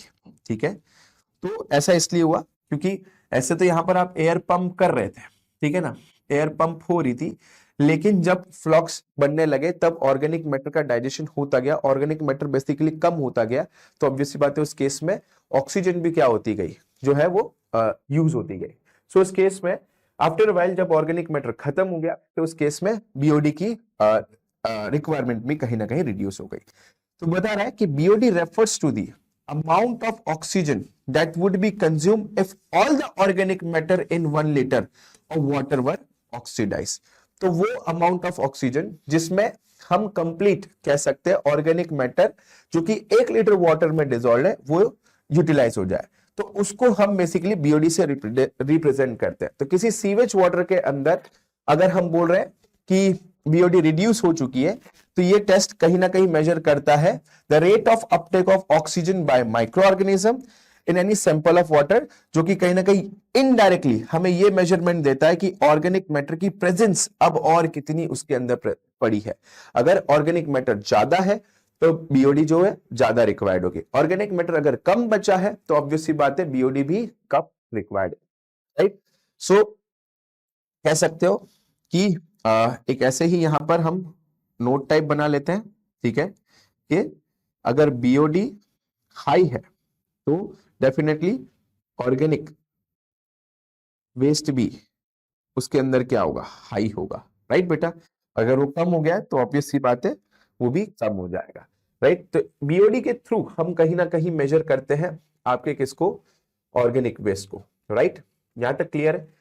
है। ठीक है, तो ऐसा इसलिए हुआ क्योंकि ऐसे तो यहां पर आप एयर पंप कर रहे थे, ठीक है ना, एयर पंप हो रही थी, लेकिन जब फ्लॉक्स बनने लगे तब ऑर्गेनिक मैटर का डाइजेशन होता गया, ऑर्गेनिक मैटर बेसिकली कम होता गया, तो ऑब्वियसली बात है उस केस में ऑक्सीजन भी क्या होती गई, जो है वो यूज होती गई। सो इस केस में आफ्टर वाइल जब ऑर्गेनिक मैटर खत्म हो गया, तो उस केस में बीओडी की रिक्वायरमेंट भी कहीं ना कहीं रिड्यूस हो गई। तो बता रहा है कि BOD refers to the amount of oxygen that would be consumed if all the organic matter in 1 liter of water were oxidized। तो वो अमाउंट ऑफ ऑक्सीजन जिसमें हम कंप्लीट कह सकते हैं ऑर्गेनिक मैटर जो कि 1 लीटर वाटर में डिजोल्व है वो यूटिलाइज हो जाए, तो उसको हम बेसिकली बीओडी से रिप्रेजेंट करते हैं। तो किसी सीवेज वाटर के अंदर अगर हम बोल रहे हैं कि बीओडी रिड्यूस हो चुकी है, तो ये टेस्ट कहीं ना कहीं मेजर करता है the rate of Uptake of oxygen by micro organism in any sample of water, जो कि कहीं ना कहीं इनडायरेक्टली हमें ये मेजरमेंट देता है कि ऑर्गेनिक मैटर की प्रेजेंस अब और कितनी उसके अंदर पड़ी है। अगर ऑर्गेनिक मैटर ज्यादा है तो बीओडी जो है ज्यादा रिक्वायर्ड होगी, ऑर्गेनिक मैटर अगर कम बचा है तो ऑब्वियस सी बात है बीओडी भी कम रिक्वायर्ड है, राइट। सो कह सकते हो कि एक ऐसे ही यहां पर हम नोट टाइप बना लेते हैं, ठीक है, कि अगर बीओडी हाई है तो डेफिनेटली ऑर्गेनिक वेस्ट भी उसके अंदर क्या होगा, हाई होगा, राइट बेटा। अगर वो कम हो गया तो ऑब्वियस सी बात है वो भी कम हो जाएगा, राइट। तो बीओडी के थ्रू हम कहीं ना कहीं मेजर करते हैं आपके किसको, ऑर्गेनिक वेस्ट को, राइट। यहां तक क्लियर है।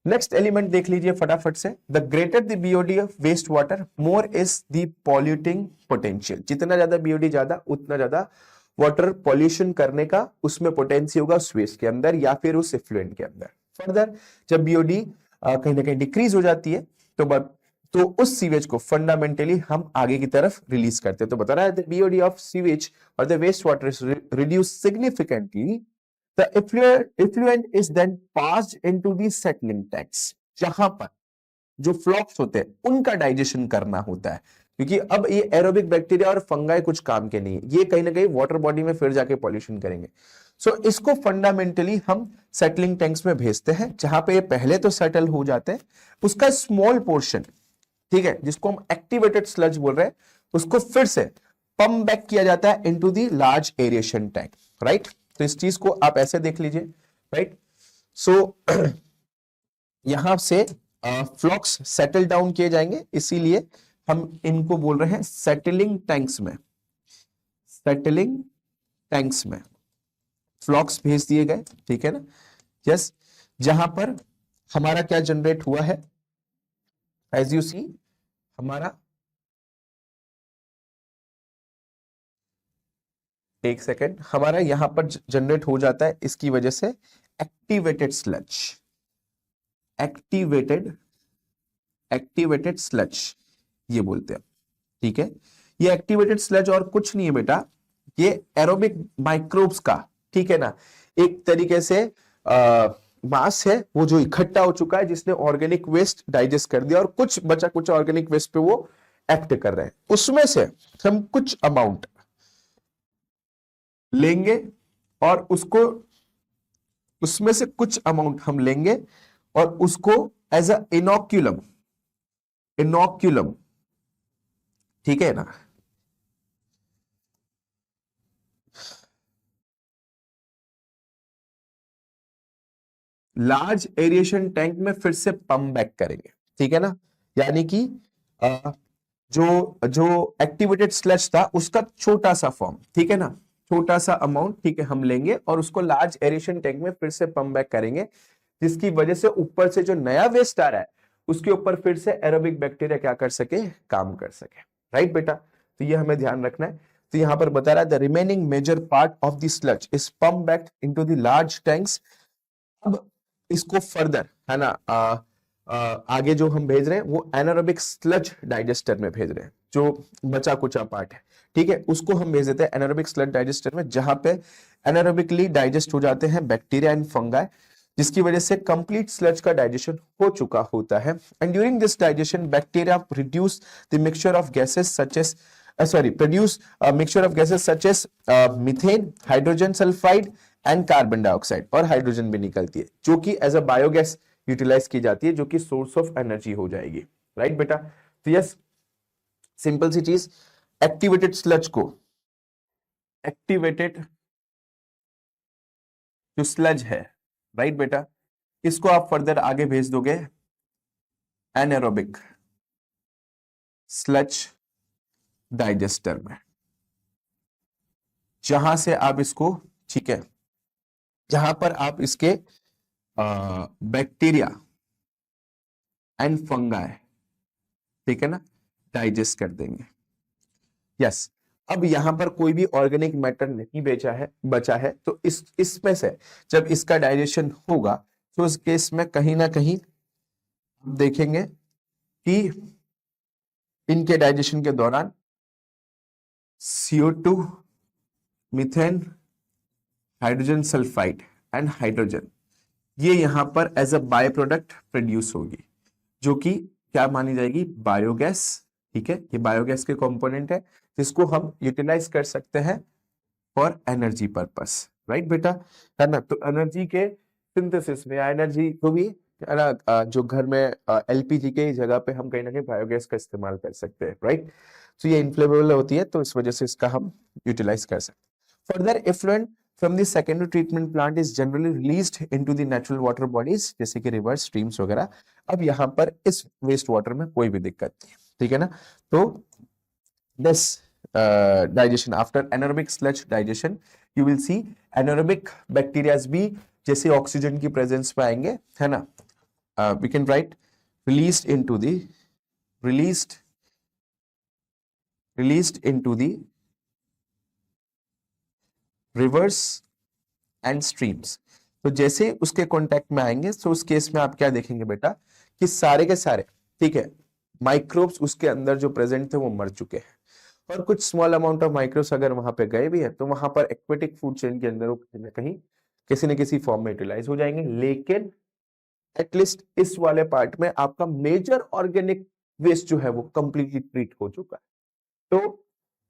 नेक्स्ट एलिमेंट देख लीजिए फटाफट से, the greater the BOD of waste water more is the polluting potential. जितना ज्यादा बीओडी ज्यादा, उतना ज्यादा वाटर पॉल्यूशन करने का उसमें पोटेंशियल होगा उस वेस्ट के अंदर या फिर उस इफ्लुएंट के अंदर। फर्दर जब बीओडी कहीं ना कहीं डिक्रीज हो जाती है तो उस सीवेज को फंडामेंटली हम आगे की तरफ रिलीज करते हैं। तो बता रहा है द बीओडी ऑफ सीवेज और the waste water is reduce significantly, the effluent is then passed into the settling tanks, जहां पर जो फ्लॉक्स होते हैं उनका डाइजेशन करना होता है, क्योंकि अब ये एरोबिक बैक्टीरिया और फंगाई कुछ काम के नहीं है, ये कहीं ना कहीं वाटर बॉडी में फिर जाके पॉल्यूशन करेंगे। सो इसको फंडामेंटली हम सेटलिंग टैंक्स में भेजते हैं, जहां पे ये पहले तो सेटल हो जाते हैं, उसका स्मॉल पोर्शन, ठीक है, जिसको हम एक्टिवेटेड स्लज बोल रहे हैं, उसको फिर से पंप बैक किया जाता है into the large aeration tank, right. तो इस चीज को आप ऐसे देख लीजिए, राइट। सो यहां से फ्लॉक्स सेटल डाउन किए जाएंगे, इसीलिए हम इनको बोल रहे हैं सेटलिंग टैंक्स में। सेटलिंग टैंक्स में फ्लॉक्स भेज दिए गए, ठीक है ना, यस। जहां पर हमारा क्या जनरेट हुआ है, एज यू सी, हमारा एक सेकेंड, हमारा यहां पर जनरेट हो जाता है इसकी वजह से एक्टिवेटेड स्लज, एक्टिवेटेड स्लज ये बोलते हैं, ठीक है। ये एक्टिवेटेड स्लज और कुछ नहीं है बेटा, ये एरोबिक माइक्रोब्स का, ठीक है ना, एक तरीके से मास है वो जो इकट्ठा हो चुका है, जिसने ऑर्गेनिक वेस्ट डाइजेस्ट कर दिया और कुछ बचा कुछ ऑर्गेनिक वेस्ट पे वो एक्ट कर रहे हैं, उसमें से हम कुछ अमाउंट लेंगे और उसको, उसमें से कुछ अमाउंट हम लेंगे और उसको एज अ इनोक्यूलम, ठीक है ना, लार्ज एरिएशन टैंक में फिर से पंप बैक करेंगे, ठीक है ना। यानी कि जो जो एक्टिवेटेड स्लज था उसका छोटा सा फॉर्म, ठीक है ना, छोटा सा अमाउंट, ठीक है, हम लेंगे और उसको लार्ज एरिएशन टैंक में फिर से पंप बैक करेंगे, जिसकी वजह से ऊपर से जो नया वेस्ट आ रहा है उसके ऊपर फिर से एरोबिक बैक्टीरिया क्या कर सके, काम कर सके, राइट बेटा। तो ये हमें ध्यान रखना है। तो यहां पर बता रहा है the remaining major part of the sludge is pump back into the large tanks. अब इसको फर्दर है ना आगे जो हम भेज रहे हैं वो एनारोबिक स्लज डाइजेस्टर में भेज रहे हैं, जो बचा कुचा पार्ट है, ठीक है, उसको हम भेज देते हैं एनारोबिक स्लज डाइजेस्टर में, जहां पे एनारोबिकली डाइजेस्ट हो जाते हैं बैक्टीरिया एंड फंगाई, जिसकी वजह से कंप्लीट स्लज का डाइजेशन हो चुका होता है। And during this digestion bacteria produce the mixture of gases such as produce a mixture of gases such as methane, hydrogen sulfide and carbon dioxide, और hydrogen भी निकलती है जो कि एज अ बायोगैस यूटिलाइज की जाती है, जो कि सोर्स ऑफ एनर्जी हो जाएगी, राइट बेटा। तो यस, सिंपल सी चीज, एक्टिवेटेड स्लज को, एक्टिवेटेड जो स्लज है, राइट बेटा, इसको आप फर्दर आगे भेज दोगे एनारोबिक स्लज डाइजेस्टर में, जहां से आप इसको, ठीक है, जहां पर आप इसके बैक्टीरिया एंड फंगाई, ठीक है ना, डाइजेस्ट कर देंगे, यस। अब यहां पर कोई भी ऑर्गेनिक मैटर नहीं बचा है, तो इसमें से जब इसका डाइजेशन होगा तो उस केस में कहीं ना कहीं देखेंगे कि इनके डाइजेशन के दौरान CO2, methane, hydrogen sulphide and hydrogen, ये यहाँ पर as a by product produce होगी, जो कि क्या मानी जाएगी, बायोगैस। ठीक है, ये बायोगैस के कंपोनेंट है जिसको हम यूटिलाइज कर सकते हैं फॉर एनर्जी पर्पस, राइट बेटा, है ना। तो एनर्जी के सिंथेसिस में, एनर्जी को भी, है ना, जो घर में एलपीजी के जगह पे हम कहीं ना कहीं बायोगैस का इस्तेमाल कर सकते हैं, राइट। तो ये इनफ्लेमेबल होती है, तो इस वजह से इसका हम यूटिलाइज कर सकते हैं। Further effluent from the secondary treatment plant is generally released into the natural water bodies, जैसे कि रिवर, स्ट्रीम्स वगैरह। अब यहाँ पर इस वेस्ट वाटर में कोई भी दिक्कत नहीं, ठीक है ना। तो this digestion after anaerobic sludge digestion you will see anaerobic bacteria भी जैसे ऑक्सीजन की प्रेजेंस में आएंगे, है ना। we can write released into the rivers and streams। तो जैसे उसके कांटेक्ट में आएंगे, तो उस केस में आप क्या देखेंगे बेटा, कि सारे के सारे, ठीक है, माइक्रोब्स उसके अंदर जो प्रेजेंट थे वो मर चुके हैं, और कुछ स्मॉल अमाउंट ऑफ माइक्रोब्स अगर वहां पे गए भी है, तो वहां पर एक्वेटिक फूड चेन के अंदर वो कहीं ना कहीं किसी न किसी फॉर्म में यूटिलाइज हो जाएंगे। लेकिन एटलीस्ट इस वाले पार्ट में आपका मेजर ऑर्गेनिक वेस्ट जो है वो कंप्लीटली ट्रीट हो चुका है। तो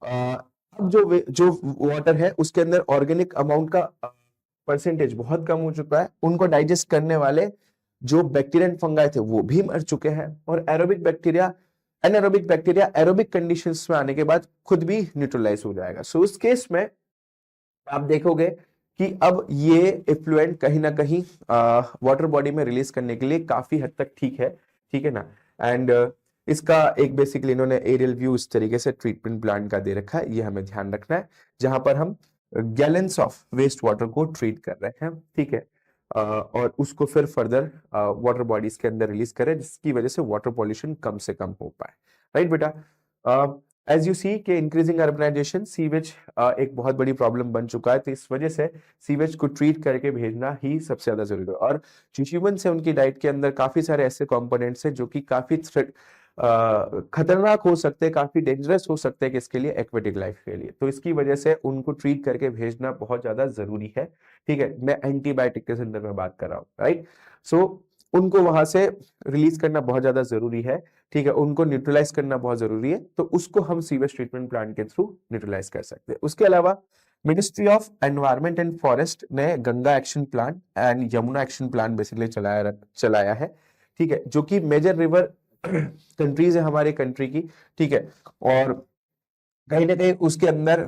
अब जो वाटर है उसके अंदर ऑर्गेनिक अमाउंट का परसेंटेज बहुत कम हो चुका है, उनको डाइजेस्ट करने वाले जो बैक्टीरिया एंड फंगाई थे वो भी मर चुके हैं, और एनारोबिक बैक्टीरिया एरोबिक कंडीशंस में आने के बाद खुद भी न्यूट्रलाइज हो जाएगा। सो उस केस में आप देखोगे कि अब ये इफ्लुएंट कहीं ना कहीं वाटर बॉडी में रिलीज करने के लिए काफी हद तक ठीक है ना। एंड इसका एक बेसिकली इन्होंने एरियल व्यू इस तरीके से ट्रीटमेंट प्लांट का दे रखा है, ये हमें ध्यान रखना है, जहां पर हम गैलन्स ऑफ वेस्ट वाटर को ट्रीट कर रहे हैं, ठीक है, और उसको फिर फर्दर वाटर बॉडीज के अंदर रिलीज करें, जिसकी वजह से वाटर पॉल्यूशन कम से कम हो पाए, राइट बेटा। एज यू सी के इंक्रीजिंग अर्बनाइजेशन, सीवेज एक बहुत बड़ी प्रॉब्लम बन चुका है, तो इस वजह से सीवेज को ट्रीट करके भेजना ही सबसे ज्यादा जरूरी है। और जो ह्यूमन्स है उनकी डाइट के अंदर काफी सारे ऐसे कंपोनेंट्स हैं जो कि काफी खतरनाक हो सकते हैं, काफी डेंजरस हो सकते हैं कि इसके लिए, एक्वेटिक लाइफ के लिए, तो इसकी वजह से उनको ट्रीट करके भेजना बहुत ज्यादा जरूरी है, ठीक है। मैं एंटीबायोटिक के संदर्भ में बात कर रहा हूँ, राइट। सो उनको वहां से रिलीज करना बहुत ज्यादा जरूरी है, ठीक है, उनको न्यूट्रलाइज करना बहुत जरूरी है, तो उसको हम सीवेज ट्रीटमेंट प्लांट के थ्रू न्यूट्रलाइज कर सकते हैं। उसके अलावा ministry of environment and forest ने Ganga action plan and Yamuna action plan basically चलाया है, ठीक है, जो कि मेजर रिवर कंट्रीज है हमारे कंट्री की, ठीक है, और कहीं ना कहीं उसके अंदर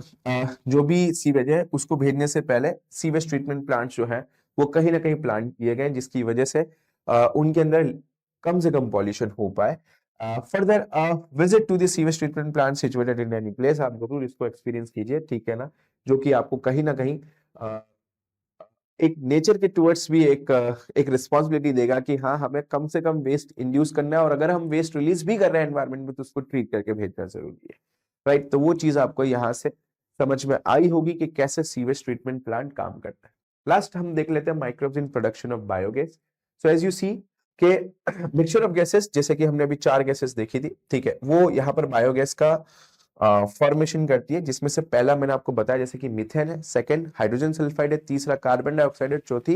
जो भी सीवेज है उसको भेजने से पहले सीवेज ट्रीटमेंट प्लांट जो है वो कहीं ना कहीं प्लांट किए गए, जिसकी वजह से उनके अंदर कम से कम पॉल्यूशन हो पाए। Further visit to the sewage treatment plant situated in any place, आप जरूर इसको एक्सपीरियंस कीजिए, ठीक है ना, जो कि आपको कहीं ना कहीं एक नेचर के टुवर्ड्स भी एक रिस्पॉन्सिबिलिटी देगा कि हाँ, हमें कम से कम वेस्ट इंड्यूस करना है, और अगर हम वेस्ट रिलीज भी कर रहे हैं एनवायरमेंट में तो उसको ट्रीट करके भेजना जरूरी है, राइट। तो वो चीज आपको यहाँ से समझ में आई होगी कि कैसे सीवेज ट्रीटमेंट प्लांट काम करता है। लास्ट हम देख लेते हैं microbes in production of biogas. So as you see के मिक्सचर ऑफ गैसेस, जैसे कि हमने अभी 4 गैसेस देखी थी, ठीक है, वो यहाँ पर बायोगैस का फॉर्मेशन करती है, जिसमें से पहला मैंने आपको बताया जैसे कि मीथेन है, सेकंड हाइड्रोजन सल्फाइड है, तीसरा कार्बन डाइऑक्साइड है, चौथी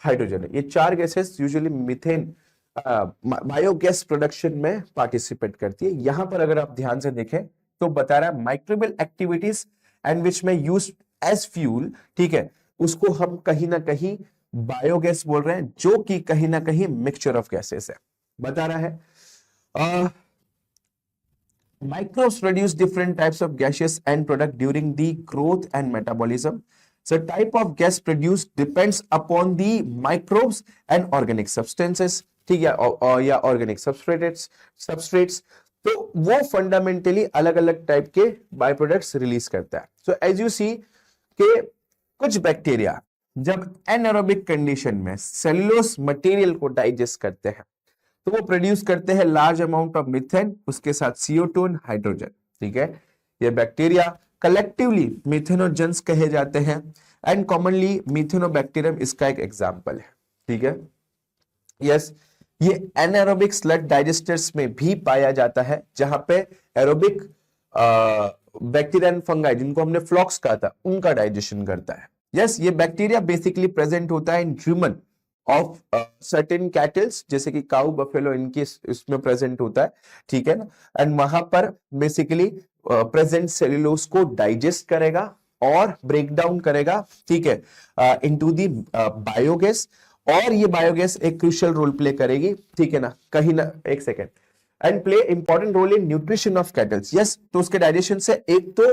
हाइड्रोजन है। ये 4 gases usually methane biogas production में पार्टिसिपेट करती है। यहां पर अगर आप ध्यान से देखें तो बता रहा है माइक्रोबियल एक्टिविटीज एंड विच में यूज एज फ्यूल, ठीक है, उसको हम कहीं ना कहीं बायोगैस बोल रहे हैं, जो कि कहीं ना कहीं मिक्सचर ऑफ गैसेस है, बता रहा है। Microbes produce different types of gaseous end product during the growth and metabolism. So type of gas produced depends upon the microbes and organic substances, ठीक है, या organic substrates, तो वो फंडामेंटली अलग अलग टाइप के बाय प्रोडक्ट्स रिलीज करता है। सो एज यू सी के कुछ बैक्टीरिया जब एनारोबिक कंडीशन में सेलुलोज मटेरियल को डाइजेस्ट करते हैं तो वो प्रोड्यूस करते हैं लार्ज अमाउंट ऑफ मीथेन, उसके साथ CO2 एंड हाइड्रोजन, ठीक है। ये बैक्टीरिया कलेक्टिवली मीथेनोजेंस कहे जाते हैं, एंड कॉमनली मीथेनोबैक्टीरियम इसका एक एग्जांपल है, ठीक है। यस, ये एनारोबिक स्लग डाइजेस्टर्स में भी पाया जाता है, जहां पे एरोबिक बैक्टीरिया एंड फंगाई, जिनको हमने फ्लॉक्स कहा था, उनका डाइजेशन करता है, यस, ये बैक्टीरिया बेसिकली प्रेजेंट होता है in human of certain kettles, जैसे कि काउ, बफेलो, इनके इसमें प्रेजेंट होता है, ठीक है ना। एंड वहां पर बेसिकली प्रेजेंट सेल्यूलोज को डाइजेस्ट करेगा और ब्रेक डाउन करेगा, ठीक है, इनटू दी बायोगैस। और ये बायोगैस एक क्रूशियल रोल प्ले करेगी, ठीक है ना, कहीं ना, एक second, and play important role in nutrition of cattles. Yes, तो उसके डाइजेशन से एक तो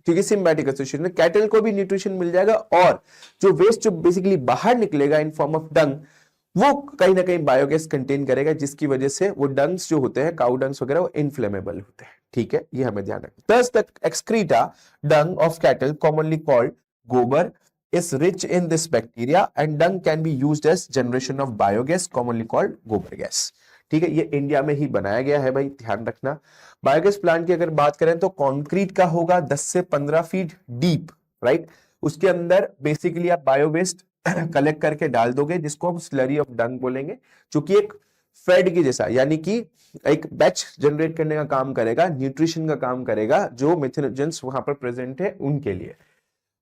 क्योंकि सिम्बायोटिक एसोसिएशन में कैटल को भी न्यूट्रिशन मिल जाएगा, और जो वेस्ट जो बेसिकली बाहर निकलेगा इन फॉर्म ऑफ डंग, वो कहीं ना कहीं बायोगैस कंटेन करेगा, जिसकी वजह से वो डंग्स जो होते हैं, काउ डंग्स वगैरह, वो इनफ्लेमेबल होते हैं, ठीक है, ये हमें ध्यान रखना। दस the excreta Dang of cattle commonly called गोबर is rich in this bacteria and dung can be used as generation of biogas commonly called गोबर गैस, ठीक है। ये इंडिया में ही बनाया गया है भाई, ध्यान रखना। बायोगैस प्लांट की अगर बात करें तो कंक्रीट का होगा 10 से 15 फीट डीप, राइट। उसके अंदर बेसिकली आप बायोवेस्ट कलेक्ट करके डाल दोगे, जिसको हम स्लरी ऑफ डंग बोलेंगे, जो कि एक फेड की जैसा, यानी कि एक बैच जनरेट करने का काम करेगा, न्यूट्रिशन का काम करेगा, जो मिथेनोजेंस वहां पर प्रेजेंट है उनके लिए।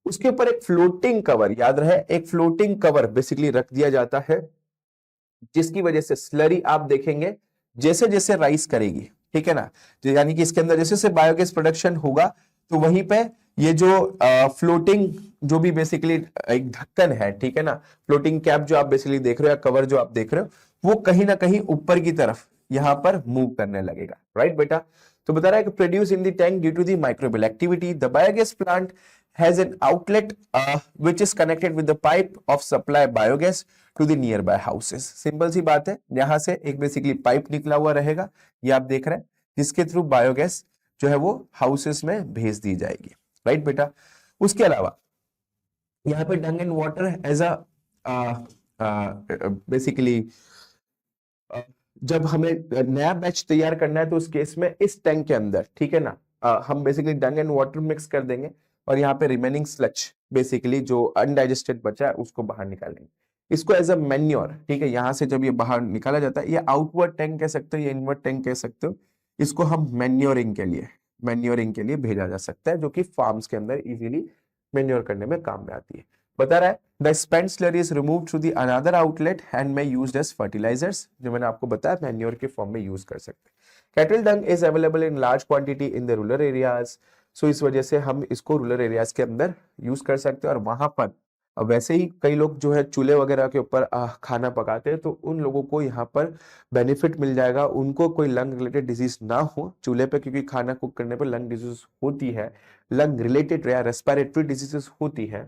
उसके ऊपर एक फ्लोटिंग कवर, याद रहे, एक फ्लोटिंग कवर बेसिकली रख दिया जाता है, जिसकी वजह से स्लरी आप देखेंगे जैसे जैसे राइस करेगी, ठीक है ना, यानी कि इसके अंदर जैसे जैसे बायोगैस प्रोडक्शन होगा, तो वहीं पे ये जो फ्लोटिंग जो भी बेसिकली एक ढक्कन है, ठीक है ना, फ्लोटिंग कैप जो आप बेसिकली देख रहे हो या कवर जो आप देख रहे हो, वो कहीं ना कहीं ऊपर की तरफ यहां पर मूव करने लगेगा, राइट बेटा। तो बता रहा है कि produce in the tank due to the microbial activity, the biogas plant has an outlet which is connected with the pipe of supply biogas to the nearby houses। Simple सी बात है, यहां से एक बेसिकली पाइप निकला हुआ रहेगा, ये आप देख रहे हैं, जिसके थ्रू बायोगैस जो है वो हाउसेस में भेज दी जाएगी, राइट बेटा। उसके अलावा यहाँ पे dung and water as a basically जब हमें नया बैच तैयार करना है, तो उस केस में इस टैंक के अंदर, ठीक है ना, हम basically Dang and water mix कर देंगे, और यहाँ पे रिमेनिंग स्लच बेसिकली जो अनडाइजेस्टेड बचा है उसको बाहर निकालेंगे, इसको एज अ मैन्योर, ठीक है। यहां से जब ये बाहर निकाला जाता है, ये आउटवर्ड टैंक कह सकते हो, ये इनवर्ड टैंक कह सकते हो, इसको हम मैन्योरिंग के लिए भेजा जा सकता है, जो कि फार्म्स के अंदर इजीली मैन्योर करने में काम में आती है। बता रहा है the spent slurry is removed through the another outlet and may used as fertilisers, जो मैंने आपको बताया मैन्योर के फॉर्म में यूज कर सकते हैं। Cattle dung is available in large quantity in the rural areas, so इस वजह से हम इसको रूरल एरियाज के अंदर यूज कर सकते हैं। और वहां पर वैसे ही कई लोग जो है चूल्हे वगैरह के ऊपर खाना पकाते हैं, तो उन लोगों को यहाँ पर बेनिफिट मिल जाएगा, उनको कोई लंग रिलेटेड डिजीज ना हो चूल्हे पे, क्योंकि खाना कुक करने पर लंग डिजीज होती है, लंग रिलेटेड या रेस्पिरेटरी डिजीजेस होती है,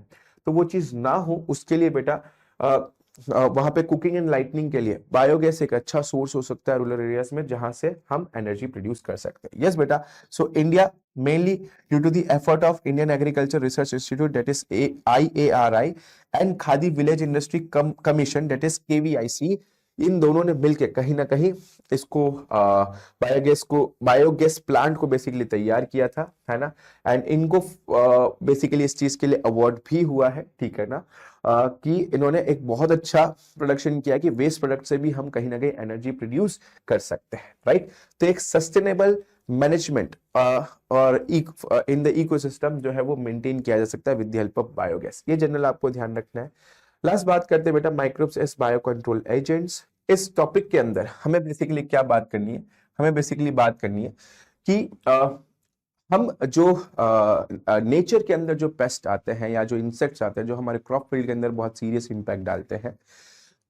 तो वो चीज ना हो उसके लिए बेटा वहां पे कुकिंग एंड लाइटनिंग के लिए बायोगैस एक अच्छा सोर्स हो सकता है रूरल एरियाज में, जहां से हम एनर्जी प्रोड्यूस कर सकते हैं। यस बेटा, so India mainly due to the effort of Indian Agriculture Research Institute, that is IARI, and Khadi Village Industry Commission, that is KVIC, इन दोनों ने मिलकर कहीं ना कहीं इसको बायोगैस प्लांट को बेसिकली तैयार किया था, है ना। एंड इनको बेसिकली इस चीज के लिए अवार्ड भी हुआ है, ठीक है ना, कि इन्होंने एक बहुत अच्छा प्रोडक्शन किया कि वेस्ट प्रोडक्ट से भी हम कहीं ना कहीं एनर्जी प्रोड्यूस कर सकते हैं, राइट। तो एक सस्टेनेबल मैनेजमेंट और इन द इकोसिस्टम जो है वो मेंटेन किया जा सकता है with the help of biogas, ये जनरल आपको ध्यान रखना है। लास्ट बात करते हैं बेटा microbes as bio control agents. इस टॉपिक के अंदर हमें बेसिकली क्या बात करनी है, हमें बेसिकली बात करनी है कि हम जो नेचर के अंदर जो पेस्ट आते हैं या जो इंसेक्ट्स आते हैं, जो हमारे क्रॉप फील्ड के अंदर बहुत सीरियस इंपैक्ट डालते हैं,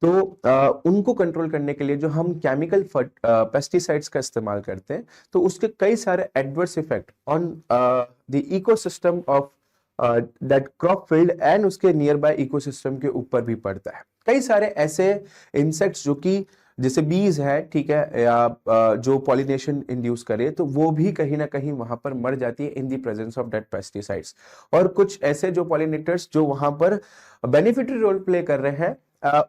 तो उनको कंट्रोल करने के लिए जो हम केमिकल पेस्टिसाइड्स का इस्तेमाल करते हैं, तो उसके कई सारे adverse effect on the ecosystem of that crop field and उसके नियर बाय इकोसिस्टम के ऊपर भी पड़ता है। कई सारे ऐसे इंसेक्ट्स जो कि जैसे बीज है, ठीक है, या जो पॉलिनेशन इंड्यूस करे, तो वो भी कहीं ना कहीं वहां पर मर जाती है in the presence of that pesticides. और कुछ ऐसे जो पॉलिनेटर्स जो वहां पर बेनिफिटरी रोल प्ले कर रहे हैं,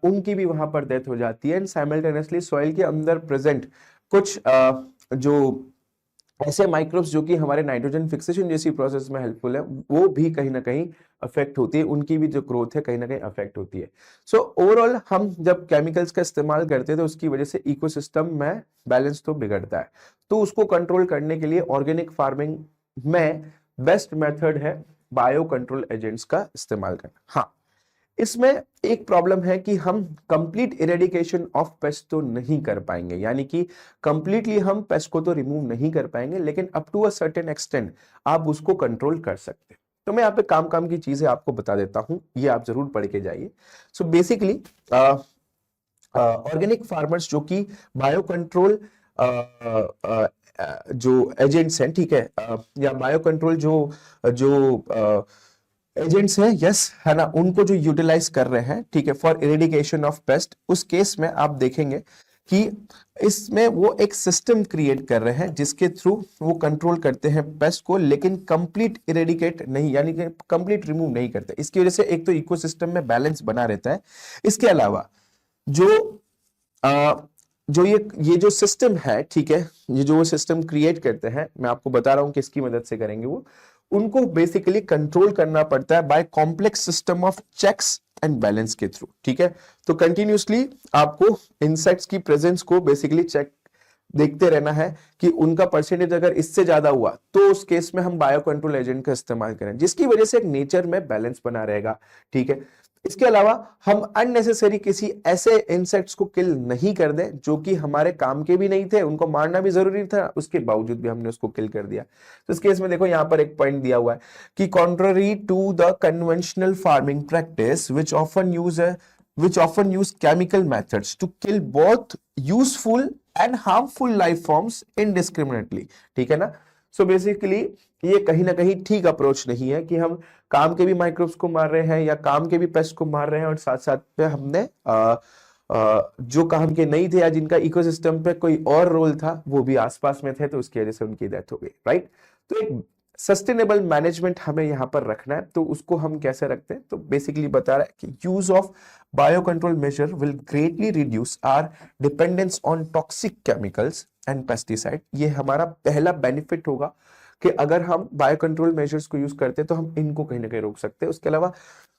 उनकी भी वहां पर डेथ हो जाती है। एंड साइमल्टेनियसली सॉइल के अंदर प्रेजेंट कुछ जो ऐसे माइक्रोब्स जो कि हमारे नाइट्रोजन फिक्सेशन जैसी प्रोसेस में हेल्पफुल है, वो भी कहीं ना कहीं अफेक्ट होती है, उनकी भी जो ग्रोथ है कहीं ना कहीं अफेक्ट होती है। सो ओवरऑल हम जब केमिकल्स का इस्तेमाल करते हैं, तो उसकी वजह से इकोसिस्टम में बैलेंस तो बिगड़ता है। तो उसको कंट्रोल करने के लिए ऑर्गेनिक फार्मिंग में बेस्ट मेथड है बायो कंट्रोल एजेंट्स का इस्तेमाल करना। हाँ, इसमें एक प्रॉब्लम है कि हम कंप्लीट इरेडिकेशन ऑफ पेस्ट तो नहीं कर पाएंगे, यानी कि कंप्लीटली हम पेस्ट को तो रिमूव नहीं कर पाएंगे, लेकिन up to a certain extent आप उसको कंट्रोल कर सकते हैं। तो मैं यहाँ पे काम काम की चीजें आपको बता देता हूं, ये आप जरूर पढ़ के जाइए। सो बेसिकली ऑर्गेनिक फार्मर्स जो कि बायो कंट्रोल जो एजेंट्स हैं, ठीक है, या बायो कंट्रोल जो जो एजेंट्स हैं, यस, है ना, उनको जो यूटिलाइज कर रहे हैं, ठीक है, फॉर इरेडिकेशन ऑफ पेस्ट, उस केस में आप देखेंगे कि इसमें वो एक सिस्टम क्रिएट कर रहे हैं जिसके थ्रू वो कंट्रोल करते हैं पेस्ट को, लेकिन कंप्लीट इरेडिकेट नहीं, यानी कि कंप्लीट रिमूव नहीं करते। इसकी वजह से एक तो इकोसिस्टम में बैलेंस बना रहता है। इसके अलावा जो जो ये जो सिस्टम है, ठीक है, ये जो सिस्टम क्रिएट करते हैं, मैं आपको बता रहा हूं किसकी मदद से करेंगे वो, उनको बेसिकली कंट्रोल करना पड़ता है by complex system of checks and balance के थ्रू, ठीक है। तो कंटिन्यूसली आपको इंसेक्ट्स की प्रेजेंस को बेसिकली चेक देखते रहना है कि उनका परसेंटेज अगर इससे ज्यादा हुआ तो उस केस में हम बायो कंट्रोल एजेंट का इस्तेमाल करें, जिसकी वजह से एक नेचर में बैलेंस बना रहेगा, ठीक है। इसके अलावा हम अननेसेसरी किसी ऐसे इंसेक्ट्स को किल नहीं कर दें जो कि हमारे काम के भी नहीं थे, उनको मारना भी जरूरी था, उसके बावजूद भी हमने उसको किल कर दिया। तो इस केस में देखो यहाँ पर एक पॉइंट दिया हुआ है कि contrary to the conventional farming practice which often use chemical methods to kill both useful and harmful life forms indiscriminately, ठीक है ना। सो बेसिकली ये कहीं ना कहीं ठीक अप्रोच नहीं है कि हम काम के भी माइक्रोब्स को मार रहे हैं या काम के भी पेस्ट को मार रहे हैं और साथ साथ पे हमने जो काम के नहीं थे या जिनका इकोसिस्टम पे कोई और रोल था वो भी आसपास में थे, तो उसकी वजह से उनकी डेथ हो गई, राइट। तो एक सस्टेनेबल मैनेजमेंट हमें यहाँ पर रखना है, तो उसको हम कैसे रखते हैं, तो बेसिकली बता रहा है कि use of bio control measure will greatly reduce our dependence on toxic chemicals and pesticide. ये हमारा पहला बेनिफिट होगा कि अगर हम बायो कंट्रोल मेजर्स को यूज करते हैं तो हम इनको कहीं ना कहीं रोक सकते हैं। उसके अलावा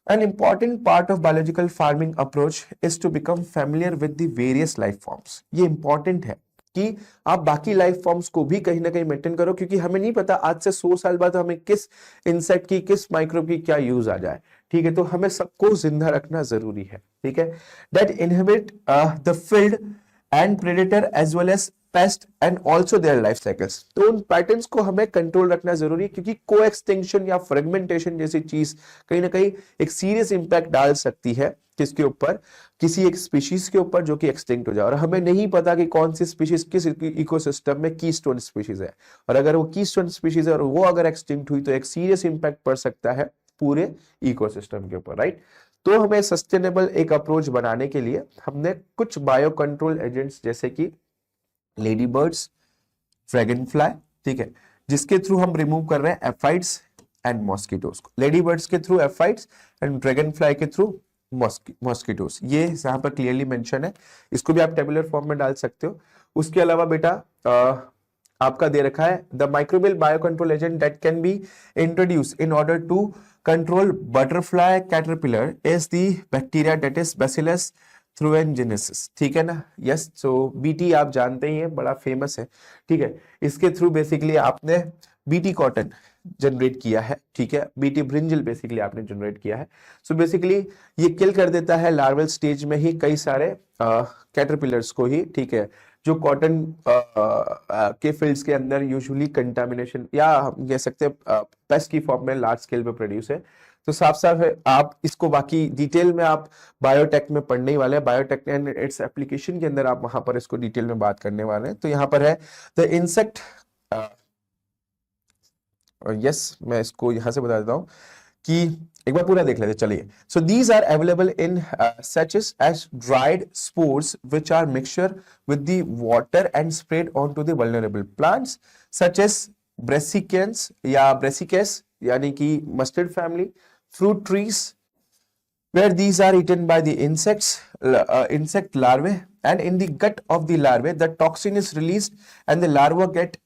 an important part of biological farming approach is to become familiar with the various life forms। ये important है कि आप बाकी लाइफ फॉर्म्स को भी कहीं ना कहीं मेंटेन करो, क्योंकि हमें नहीं पता आज से 100 साल बाद हमें किस इंसेक्ट की, किस माइक्रोब की क्या यूज आ जाए, ठीक है। तो हमें सबको जिंदा रखना जरूरी है, ठीक है। That inhibit the field and predator as well as pest and also their life cycles. तो उन पैटर्न्स को हमें कंट्रोल रखना जरूरी है, क्योंकि को एक्सटिंक्शन या फ्रेगमेंटेशन जैसी चीज कहीं ना कहीं एक सीरियस इंपैक्ट डाल सकती है किसके ऊपर, किसी एक स्पीशीज के ऊपर जो कि एक्सटिंक्ट हो जाए, और हमें नहीं पता कि कौन सी स्पीशीज किस इकोसिस्टम में कीस्टोन स्पीशीज है, और अगर वो कीस्टोन स्पीशीज है और वो अगर एक्सटिंक्ट हुई तो एक सीरियस इंपैक्ट पड़ सकता है पूरे इकोसिस्टम के ऊपर, राइट। तो हमें सस्टेनेबल एक अप्रोच बनाने के लिए हमने कुछ बायो कंट्रोल एजेंट्स जैसे कि लेडी बर्ड्स, ड्रैगन फ्लाई, ठीक है, जिसके थ्रू हम रिमूव कर रहे हैं एफाइड्स एंड मॉस्किटोज को। लेडी बर्ड्स के थ्रू एफाइड्स एंड ड्रैगन फ्लाई के थ्रू मॉस्किटोज, ये यहाँ पर क्लियरली मेंशन है, इसको भी आप टेबुलर फॉर्म में डाल सकते हो। उसके अलावा बेटा आपका दे रखा है the microbial bio control agent that can be introduce in order to control butterfly caterpillar is the bacteria that is Bacillus thuringiensis, ठीक है ना। यस, सो बीटी आप जानते ही हैं, बड़ा फेमस है, ठीक है। इसके थ्रू बेसिकली आपने बीटी कॉटन जनरेट किया है, ठीक है, बीटी ब्रिंजल बेसिकली आपने जनरेट किया है। सो बेसिकली ये किल कर देता है लार्वल स्टेज में ही कई सारे कैटरपिलर्स को ही, ठीक है, जो कॉटन के फील्ड्स के अंदर यूजुअली कंटामिनेशन या हम कह सकते हैं पेस्ट की फॉर्म में लार्ज स्केल पे प्रोड्यूस है। तो साफ साफ है, आप इसको बाकी डिटेल में आप बायोटेक में पढ़ने ही वाले हैं, बायोटेक एंड इट्स एप्लीकेशन के अंदर आप वहां पर इसको डिटेल में बात करने वाले हैं। तो यहाँ पर है द इंसेक्ट, यस, मैं इसको यहां से बता देता हूं कि एक बार पूरा देख लेते चलिए। So these are available in सचेस as dried spores which are mixture with the water and spread on to the vulnerable plants such as brassicas या ब्रेसिकेस, यानी कि mustard family, fruit trees, where these are eaten by the insect larvae, and in the gut of the larvae the toxin is released and the larva get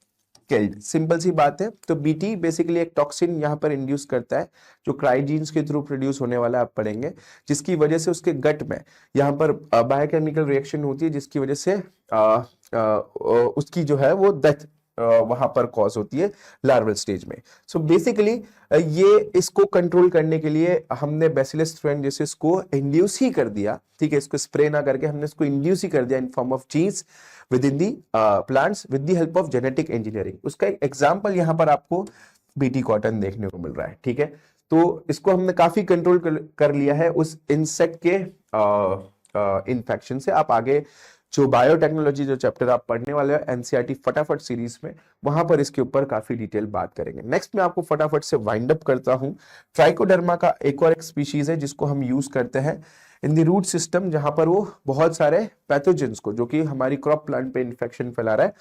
killed। Simple सी बात है। तो BT basically एक toxin यहाँ पर induce करता है जो क्राइजीन्स के थ्रू प्रोड्यूस होने वाला आप पढ़ेंगे, जिसकी वजह से उसके गट में यहाँ पर बायोकेमिकल रिएक्शन होती है, जिसकी वजह से उसकी जो है वो डेथ वहां पर कॉज होती है लार्वल स्टेज में। सो बेसिकली ये इसको कंट्रोल करने के लिए हमने बैसिलस थ्रियोजेनेसिस को इंड्यूस ही कर दिया, ठीक है, इसको स्प्रे ना करके हमने इसको इंड्यूस ही कर दिया in form of genes within the plants with the help of genetic engineering. उसका एक एग्जांपल यहां पर आपको बीटी कॉटन देखने को मिल रहा है, ठीक है। तो इसको हमने काफी कंट्रोल कर लिया है उस इंसेक्ट के इन्फेक्शन से। आप आगे जो बायोटेक्नोलॉजी जो चैप्टर आप पढ़ने वाले हैं एनसीईआरटी फटाफट सीरीज में, वहां पर इसके ऊपर काफी डिटेल बात करेंगे। नेक्स्ट मैं आपको फटाफट से वाइंड अप करता हूं। ट्राइकोडर्मा का एक और एक स्पीशीज है जिसको हम यूज करते हैं इन द रूट सिस्टम, जहां पर वो बहुत सारे पैथोजेंस को जो कि हमारी क्रॉप प्लांट पे इन्फेक्शन फैला रहा है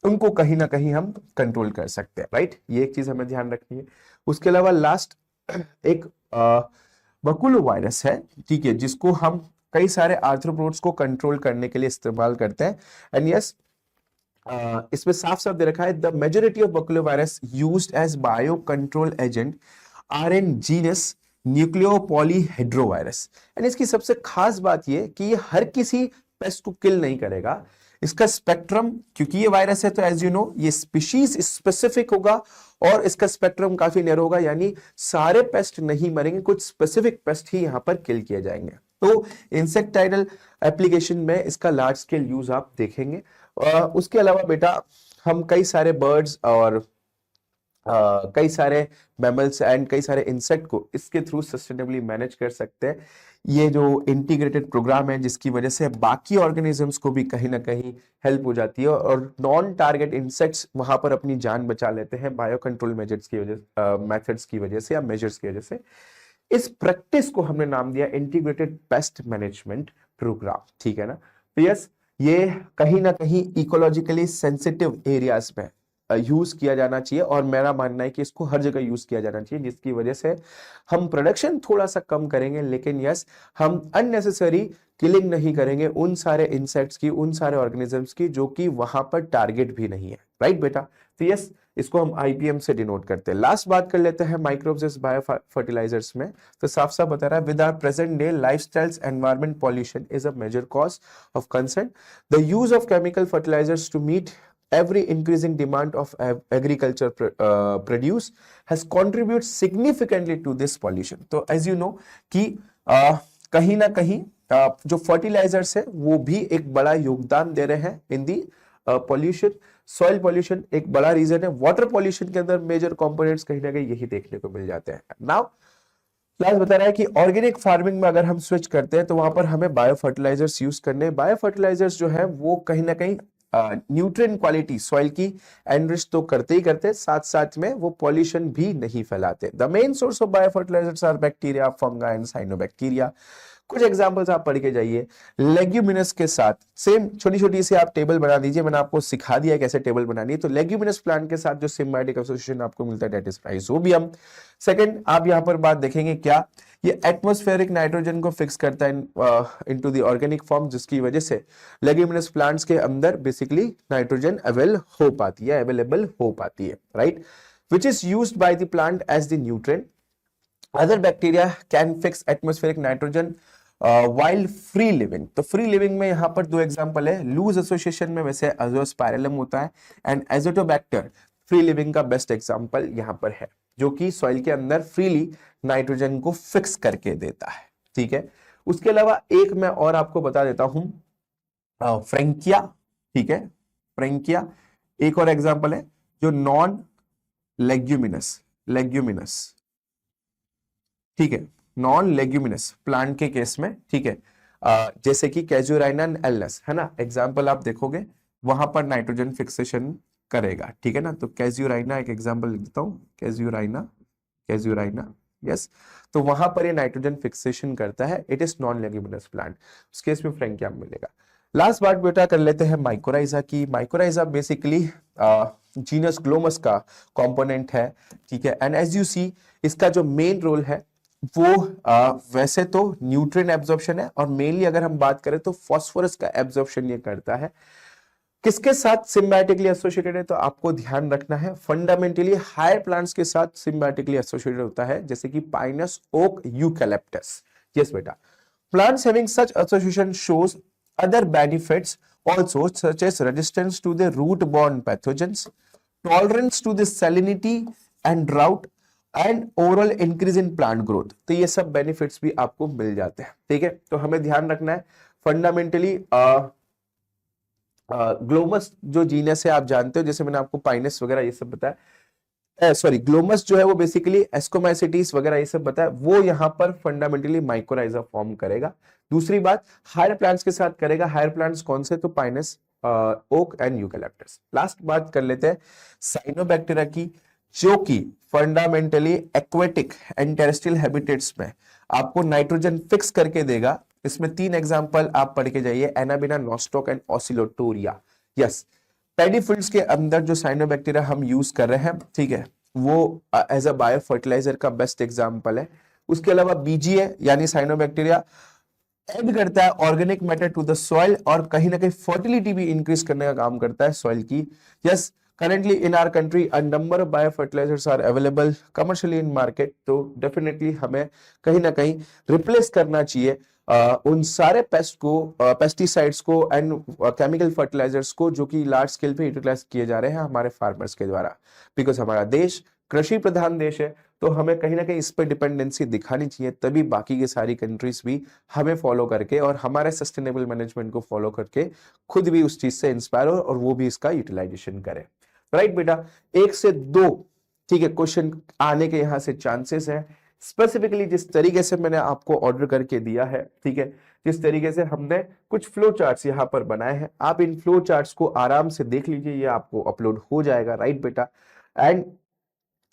उनको कहीं ना कहीं हम कंट्रोल कर सकते हैं, राइट। ये एक चीज हमें ध्यान रखनी है। उसके अलावा लास्ट एक बकुलो वायरस है, ठीक है, जिसको हम कई सारे आर्थ्रोपोड्स को कंट्रोल करने के लिए इस्तेमाल करते हैं। एंड यस, इसमें साफ साफ दे रखा है the majority of baculo virus used as bio control agent are in genus nucleopolyhedrovirus. And इसकी सबसे खास बात ये कि ये हर किसी पेस्ट को किल नहीं करेगा। इसका स्पेक्ट्रम, क्योंकि ये वायरस है तो एज यू नो ये स्पीशीज स्पेसिफिक होगा और इसका स्पेक्ट्रम काफी नैरो होगा, यानी सारे पेस्ट नहीं मरेंगे, कुछ स्पेसिफिक पेस्ट ही यहां पर किल किए जाएंगे। तो इंसेक्टाइडल एप्लीकेशन में इसका लार्ज स्केल यूज आप देखेंगे। उसके अलावा बेटा हम कई सारे बर्ड्स और कई सारे मैमल्स एंड कई सारे इंसेक्ट को इसके थ्रू सस्टेनेबली मैनेज कर सकते हैं। ये जो इंटीग्रेटेड प्रोग्राम है जिसकी वजह से बाकी ऑर्गेनिजम्स को भी कहीं ना कहीं हेल्प हो जाती है और नॉन टारगेट इंसेक्ट्स वहां पर अपनी जान बचा लेते हैं बायो कंट्रोल मेजर्स की वजह मेथड्स की वजह से या मेजर्स की वजह से। इस प्रैक्टिस को हमने नाम दिया इंटीग्रेटेड पेस्ट मैनेजमेंट प्रोग्राम, ठीक है ना। तो यस, ये कहीं ना कहीं इकोलॉजिकली सेंसिटिव एरियाज में यूज किया जाना चाहिए और मेरा मानना है कि इसको हर जगह यूज किया जाना चाहिए, जिसकी वजह से हम प्रोडक्शन थोड़ा सा कम करेंगे, लेकिन यस हम अननेसेसरी किलिंग नहीं करेंगे उन सारे इंसेक्ट्स की, उन सारे ऑर्गेनिजम्स की जो कि वहां पर टारगेट भी नहीं है, राइट बेटा। तो यस, इसको हम आईपीएम से डिनोट करते हैं। लास्ट बात कर लेते हैं माइक्रोब्स एज बायो फर्टिलाइजर्स में। तो साफ साफ बता रहा है with our present day lifestyles environment pollution is a major cause of concern. The use of chemical fertilisers to meet every increasing demand of agriculture produce has contributed significantly to this pollution। तो as you know कि कहीं ना कहीं जो fertilisers है वो भी एक बड़ा योगदान दे रहे हैं इन दी पॉल्यूशन। सॉइल पॉल्यूशन एक बड़ा रीजन है। वाटर पॉल्यूशन के अंदर मेजर कंपोनेंट्स कहीं ना कहीं यही देखने को मिल जाते हैं। नाउ क्लास बता रहा है कि ऑर्गेनिक फार्मिंग में अगर हम स्विच करते हैं तो वहां पर हमें बायो फर्टिलाइजर्स यूज करने। बायो फर्टिलाइजर्स जो है वो कहीं ना कहीं न्यूट्रिएंट क्वालिटी सॉइल की एनरिच तो करते ही करते, साथ साथ में वो पॉल्यूशन भी नहीं फैलाते। The main source of bio fertilizers are bacteria, fungi and cyanobacteria. कुछ एग्जांपल्स आप पढ़ के जाइए। लेग्यूमिनस के साथ सेम छोटी छोटी सी आप टेबल बना दीजिए, मैंने आपको सिखा दिया कैसे टेबल बनानी है। तो लेग्यूमिनस प्लांट के साथ जो सिम्बायोटिक एसोसिएशन आपको मिलता है दैट इज राइजोबियम। सेकंड, आप यहां पर बात देखेंगे क्या, ये एटमॉस्फेरिक नाइट्रोजन को फिक्स करता है इनटू द ऑर्गेनिक फॉर्म, जिसकी वजह से लेग्यूमिनस प्लांट्स के अंदर बेसिकली नाइट्रोजन अवेलेबल हो पाती है, right, which is used by the plant as the nutrient. Other bacteria can fix atmospheric nitrogen wild free living. तो फ्री लिविंग में यहां पर दो एग्जांपल है। लूज एसोसिएशन में वैसे एजोस्पाइरलम होता है एंड एजोटोबैक्टर फ्री लिविंग का बेस्ट एग्जांपल यहां पर है, जो कि सॉइल के अंदर फ्रीली नाइट्रोजन को फिक्स करके देता है, ठीक है। उसके अलावा एक मैं और आपको बता देता हूं, फ्रेंकिया, ठीक है, फ्रेंकिया एक और एग्जांपल है जो नॉन लेग्यूमिनस, ठीक है, नॉन लेग्यूमिनस प्लांट के केस में, ठीक है, जैसे कि कैजुराइना एल्नस है ना, एग्जांपल आप देखोगे वहां पर नाइट्रोजन फिक्सेशन करेगा, ठीक है ना। तो कैजुराइना एक एग्जांपल लिख देता हूं, कैजुराइना यस, तो वहां पर ये नाइट्रोजन फिक्सेशन करता है, it is non leguminous plant, उस केस में फ्रेंकिया मिलेगा। लास्ट बात बेटा कर लेते हैं माइकोराइजा की। माइकोराइजा बेसिकली जीनस ग्लोमस का कंपोनेंट है, ठीक है, एंड एज यू सी इसका जो मेन रोल है वो वैसे तो न्यूट्रिएंट एब्जॉर्प्शन है और मेनली अगर हम बात करें तो फास्फोरस का एब्जॉर्प्शन ये करता है। किसके साथ सिम्बायोटिकली एसोसिएटेड है, तो आपको ध्यान रखना है फंडामेंटली हायर प्लांट्स के साथ सिम्बायोटिकली एसोसिएटेड होता है, जैसे कि पाइनस, ओक, यूकैलिप्टस। यस बेटा, plants having such association shows other benefits also such as resistance to the root borne pathogens, tolerance to the salinity and drought and overall increase in plant growth. तो ये सब benefits भी आपको मिल जाते हैं, ठीक है। तो हमें ध्यान रखना है फंडामेंटली ग्लोमस जो जीनस है आप जानते हो, जैसे मैंने आपको पाइनस वगैरह ये सब बताया, सॉरी ग्लोमस जो है वो बेसिकली एस्कोमाइसिटीज वगैरह ये सब बताया, वो यहाँ पर फंडामेंटली माइकोराइजा फॉर्म करेगा। दूसरी बात हायर प्लांट्स के साथ करेगा। हायर प्लांट्स कौन से? तो pinus, oak and eucalyptus. Last बात कर लेते हैं साइनोबैक्टीरिया की, जो कि fundamentally aquatic and terrestrial habitats में आपको नाइट्रोजन फिक्स करके देगा। इसमें 3 एग्जांपल आप पढ़ के जाइए, Anabaena, Nostoc and Oscillatoria. Yes, paddy fields के अंदर जो साइनोबैक्टीरिया हम यूज कर रहे हैं, ठीक है, वो एज अ बायो फर्टिलाइजर का बेस्ट एग्जांपल है। उसके अलावा बीजीए यानी साइनोबैक्टीरिया ऐड करता है organic matter to the soil और कहीं ना कहीं फर्टिलिटी भी इंक्रीज करने का काम करता है सॉइल की। Yes, currently in our country a number of biofertilizers are available commercially in market, तो डेफिनेटली हमें कहीं ना कहीं रिप्लेस करना चाहिए उन सारे पेस्ट को, पेस्टिसाइड्स को एंड केमिकल फर्टिलाइजर्स को जो कि लार्ज स्केल पे यूटिलाइज किए जा रहे हैं हमारे फार्मर्स के द्वारा। बिकॉज हमारा देश कृषि प्रधान देश है, तो हमें कहीं ना कहीं इस पर डिपेंडेंसी दिखानी चाहिए, तभी बाकी की सारी कंट्रीज भी हमें फॉलो करके और हमारे सस्टेनेबल मैनेजमेंट को फॉलो करके खुद भी उस चीज से इंस्पायर हो और वो भी इसका यूटिलाइजेशन करे। राइट बेटा, 1 से 2 ठीक है क्वेश्चन आने के यहां से चांसेस है। स्पेसिफिकली जिस तरीके से मैंने आपको ऑर्डर करके दिया है, ठीक है, जिस तरीके से हमने कुछ फ्लो चार्ट्स यहां पर बनाए हैं, आप इन फ्लो चार्ट्स को आराम से देख लीजिए, ये आपको अपलोड हो जाएगा। राइट बेटा, एंड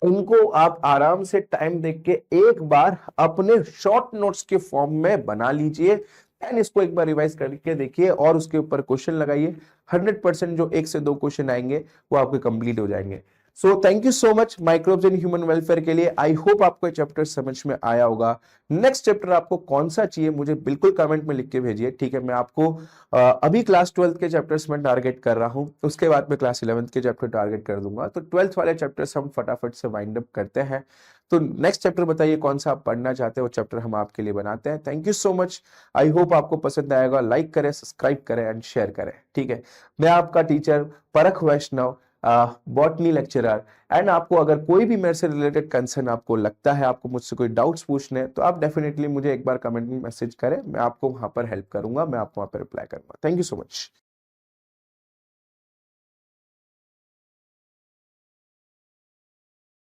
उनको आप आराम से टाइम देख के एक बार अपने शॉर्ट नोट्स के फॉर्म में बना लीजिए एंड इसको एक बार रिवाइज करके देखिए और उसके ऊपर क्वेश्चन लगाइए। 100% जो 1 से 2 क्वेश्चन आएंगे वो आपके कंप्लीट हो जाएंगे। So thank you so much microbes in human welfare के लिए। आई होप आपको ये चैप्टर समझ में आया होगा। नेक्स्ट चैप्टर आपको कौन सा चाहिए मुझे बिल्कुल कमेंट में लिख के भेजिए, ठीक है। मैं आपको अभी क्लास 12th के चैप्टर्स में टारगेट कर रहा हूं, उसके बाद मैं क्लास 11th के चैप्टर टारगेट कर दूंगा, तो 12th वाले चैप्टर्स हम फटाफट से वाइंड अप करते हैं। तो नेक्स्ट चैप्टर बताइए कौन सा आप पढ़ना चाहते हो, चैप्टर हम आपके लिए बनाते हैं। Thank you so much, I hope आपको पसंद आएगा। लाइक करें, सब्सक्राइब करें एंड शेयर करें, ठीक है। मैं आपका टीचर परख वैष्णव, बॉटनी लेक्चरर, एंड आपको अगर कोई भी मेरे से रिलेटेड कंसर्न आपको लगता है, आपको मुझसे कोई डाउट्स पूछने हैं, तो आप डेफिनेटली मुझे एक बार कमेंट में मैसेज करें, मैं आपको वहां पर हेल्प करूंगा, मैं आपको वहां पर रिप्लाई करूंगा। Thank you so much.